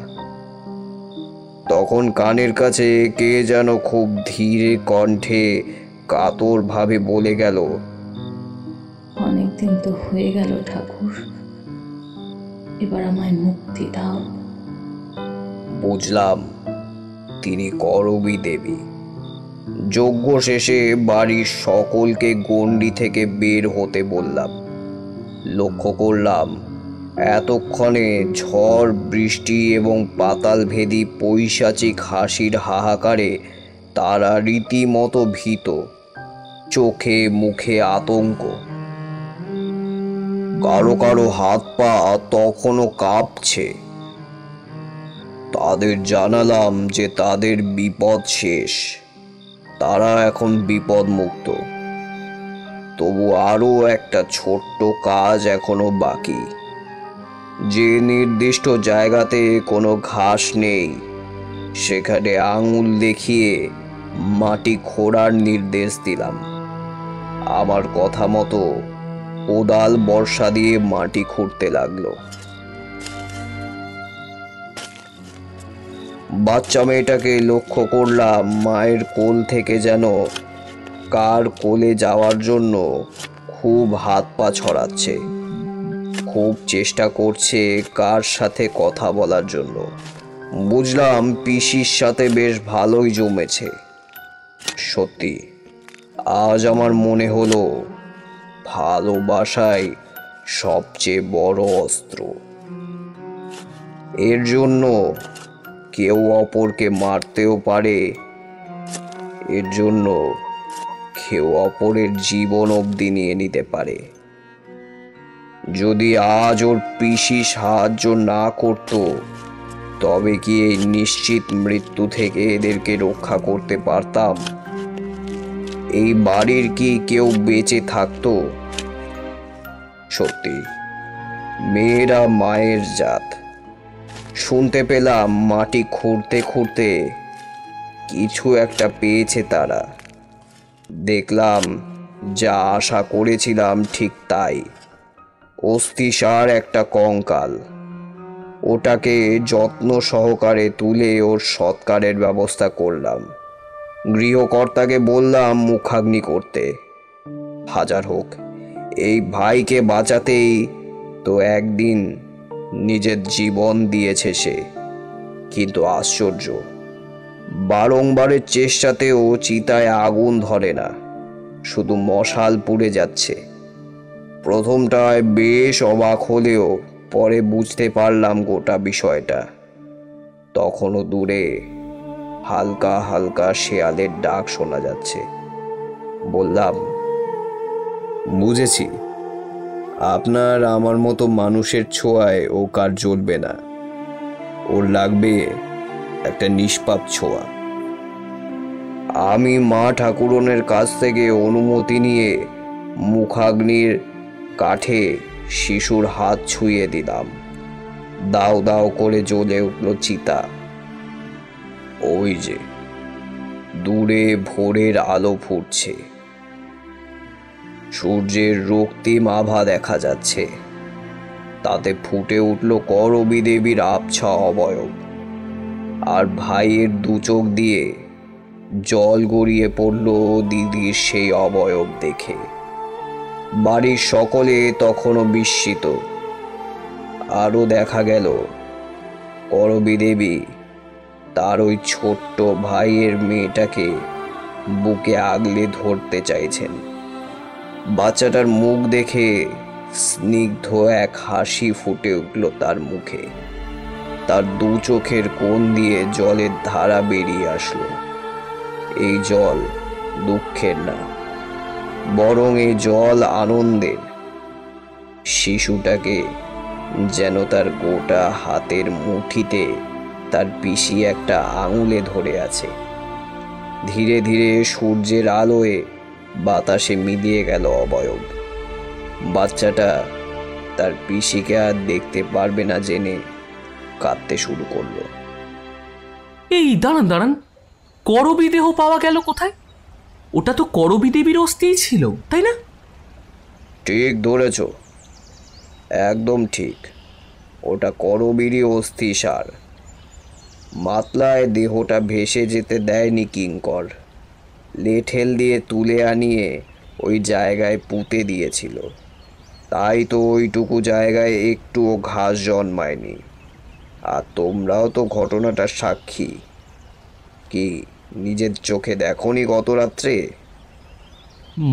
তখন কানের কাছে কে যেন খুব ধীরে কণ্ঠে কাতরভাবে বলে গেল, অনেকদিন তো হয়ে গেল ঠাকুর, এবার আমায় মুক্তি দাও। বুঝলাম তিনি করবী দেবী। যজ্ঞ শেষে বাড়ির সকলকে গণ্ডি থেকে বের হতে বললাম। লক্ষ্য করলাম এতক্ষণে ঝড়, বৃষ্টি এবং পাতালভেদী পৈশাচিক হাসির হাহাকারে তারা রীতিমতো ভীত, চোখে মুখে আতঙ্ক। কারো কারো হাত পা তখনও কাঁপছে। তাদের জানালাম যে তাদের বিপদ শেষ, তারা এখন বিপদ মুক্ত। তবু আরও একটা ছোট্ট কাজ এখনো বাকি। যে নির্দিষ্ট জায়গাতে কোনো ঘাস নেই সেখানে আঙুল দেখিয়ে মাটি খোঁড়ার নির্দেশ দিলাম। আমার কথা মতো কোদাল বর্ষা দিয়ে মাটি খুঁড়তে লাগলো। বাচ্চা মেয়েটাকে লক্ষ্য করলাম মায়ের কোল থেকে যেন কার কোলে যাওয়ার জন্য খুব হাত পা ছড়াচ্ছে, খুব চেষ্টা করছে কার সাথে কথা বলার জন্য। বুঝলাম পিসির সাথে বেশ ভালোই জমেছে। সত্যি আজ আমার মনে হলো ভালোবাসাই সবচেয়ে বড় অস্ত্র। এর জন্য কেউ অপরকে মারতেও পারে, এর জন্য কেউ অপরের জীবন অবধি নিয়ে নিতে পারে। যদি আজ ওর পিসি সাহায্য না করত তবে কি এই নিশ্চিত মৃত্যু থেকে এদেরকে রক্ষা করতে পারতাম? এই বাড়ির কি কেউ বেঁচে থাকতো? সত্যি মেয়েরা মায়ের জাত। শুনতে পেলাম মাটি খুঁড়তে খুঁড়তে কিছু একটা পেয়েছে তারা। দেখলাম যা আশা করেছিলাম ঠিক তাই, অস্থিসার একটা কঙ্কাল। ওটাকে যত্ন সহকারে তুলে ওর সৎকারের ব্যবস্থা করলাম। গৃহকর্তাকে বললাম মুখাগ্নি করতে। হাজার হোক, এই ভাইকে বাঁচাতেই তো একদিন নিজের জীবন দিয়েছে সে। কিন্তু আশ্চর্য, বারংবারের চেষ্টাতেও চিতায় আগুন ধরে না, শুধু মশাল পুড়ে যাচ্ছে। প্রথমটায় বেশ অবাক হলেও পরে বুঝতে পারলাম গোটা বিষয়টা। তখনও দূরে হালকা হালকা শেয়ালের ডাক শোনা যাচ্ছে। বললাম, বুঝেছি, আপনার আমার মতো মানুষের ছোঁয়ায় ও কার জ্বলবে না, ওর লাগবে একটা নিষ্পাপ ছোঁয়া। আমি মা ঠাকুরনের কাছ থেকে অনুমতি নিয়ে মুখাগ্নির কাঠে শিশুর হাত ছুঁয়ে দিলাম। দাও দাও করে জ্বলে উঠল চিতা। ওই যে দূরে ভোরের আলো ফুটছে, সূর্যের রক্তিম আভা দেখা যাচ্ছে, তাতে ফুটে উঠল করবী দেবীর আবছা অবয়ব। আর ভাইয়ের দু চোখ দিয়ে জল গড়িয়ে পড়ল দিদির সেই অবয়ব দেখে। বাড়ির সকলে তখনও বিস্মিত। আরও দেখা গেল করবী দেবী তার ওই ছোট্ট ভাইয়ের মেয়েটাকে বুকে আগলে ধরতে চাইছেন। বাচ্চাটার মুখ দেখে স্নিগ্ধ এক হাসি ফুটে উঠল তার মুখে। তার দু চোখের কোণ দিয়ে জলের ধারা বেরিয়ে আসলো। এই জল দুঃখের না, বরং এই জল আনন্দের। শিশুটাকে যেন তার গোটা হাতের মুঠিতে তার পিসি একটা আঙুলে ধরে আছে। ধীরে ধীরে সূর্যের আলোয় বাতাসে মিলিয়ে গেল অবয়ব। বাচ্চাটা তার পিসিকে আর দেখতে পারবে না জেনে কাঁদতে শুরু করলো। এই দাঁড়ান দাঁড়ান, করবী দেহ পাওয়া গেল কোথায়? ওটা তো করবী দেবীর অস্থিই ছিল, তাই না? ঠিক ধরেছ, একদম ঠিক। ওটা করবীরই অস্থি সার। মাতলায় দেহটা ভেসে যেতে দেয়নি কিঙ্কর, লেঠেল দিয়ে তুলে আনিয়ে ওই জায়গায় পুঁতে দিয়েছিল। তাই তো ওইটুকু জায়গায় একটুও ঘাস জন্মায়নি। আর তোমরাও তো ঘটনাটার সাক্ষী। কি নিজের চোখে দেখোনি গত রাত্রে?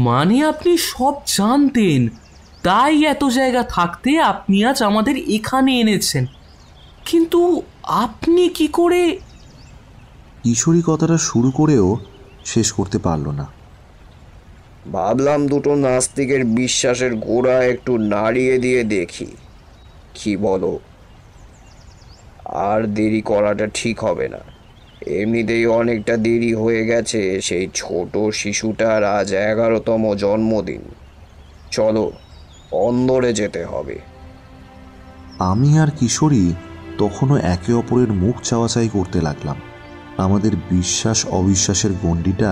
মানে আপনি সব জানতেন, তাই এত জায়গা থাকতে আপনি আজ আমাদের এখানে এনেছেন। কিন্তু আপনি কি করে? কিশোরী কথাটা শুরু করেও শেষ করতে পারল না। ভাবলাম দুটো নাস্তিকের বিশ্বাসের গোড়া একটু নাড়িয়ে দিয়ে দেখি, কি বলো? আর দেরি করাটা ঠিক হবে না। এমনিতেই অনেকটা দেরি হয়ে গেছে। সেই ছোট শিশুটার আজ 11তম জন্মদিন। চলো, অন্দরে যেতে হবে। আমি আর কিশোরী তখনও একে অপরের মুখ চাওয়াচাই করতে লাগলাম। আমাদের বিশ্বাস অবিশ্বাসের গণ্ডিটা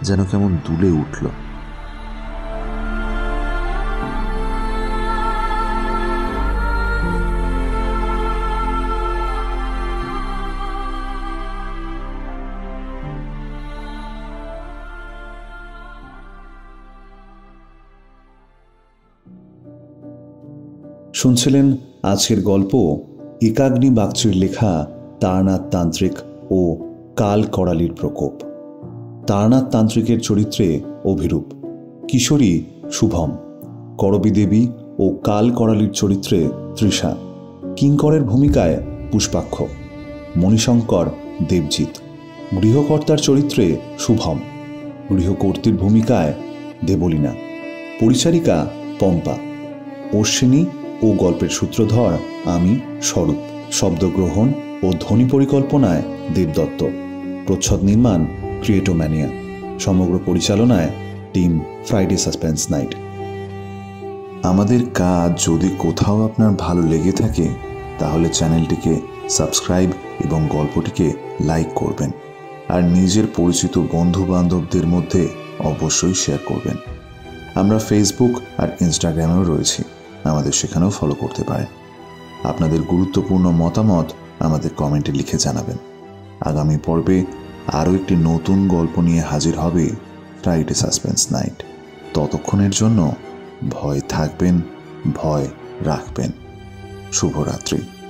যেন কেমন দুলে উঠল। শুনছিলেন আজকের গল্প একাগ্নি বাগচির লেখা তারানাথ তান্ত্রিক ও কাল করালির প্রকোপ। তারানাথ তান্ত্রিকের চরিত্রে অভিরূপ, কিশোরী শুভম, করবী দেবী ও কাল করালির চরিত্রে তৃষা, কিঙ্করের ভূমিকায় পুষ্পাক্ষ, মণিশঙ্কর দেবজিৎ, গৃহকর্তার চরিত্রে শুভম, গৃহকর্ত্রীর ভূমিকায় দেবলীনা, পরিচারিকা পম্পা, অশ্বিনী ও গল্পের সূত্রধর আমি স্বরূপ, শব্দগ্রহণ ও ধ্বনি পরিকল্পনায় দেবদত্ত, প্রচ্ছদ নির্মাণ ক্রিয়েটোম্যানিয়া, সমগ্র পরিচালনায় টিম ফ্রাইডে সাসপেন্স নাইট। আমাদের কাজ যদি কোথাও আপনার ভালো লেগে থাকে তাহলে চ্যানেলটিকে সাবস্ক্রাইব এবং গল্পটিকে লাইক করবেন, আর নিজের পরিচিত বন্ধু বান্ধবদের মধ্যে অবশ্যই শেয়ার করবেন। আমরা ফেসবুক আর ইনস্টাগ্রামেও রয়েছি, আমাদের সেখানেও ফলো করতে পারেন। আপনাদের গুরুত্বপূর্ণ মতামত আমাদের কমেন্টে লিখে জানাবেন। আগামী পর্বে আরও একটি নতুন গল্প নিয়ে হাজির হবে ফ্রাইডে সাসপেন্স নাইট। ততক্ষণের জন্য ভয় থাকবেন, ভয় রাখবেন। শুভরাত্রি।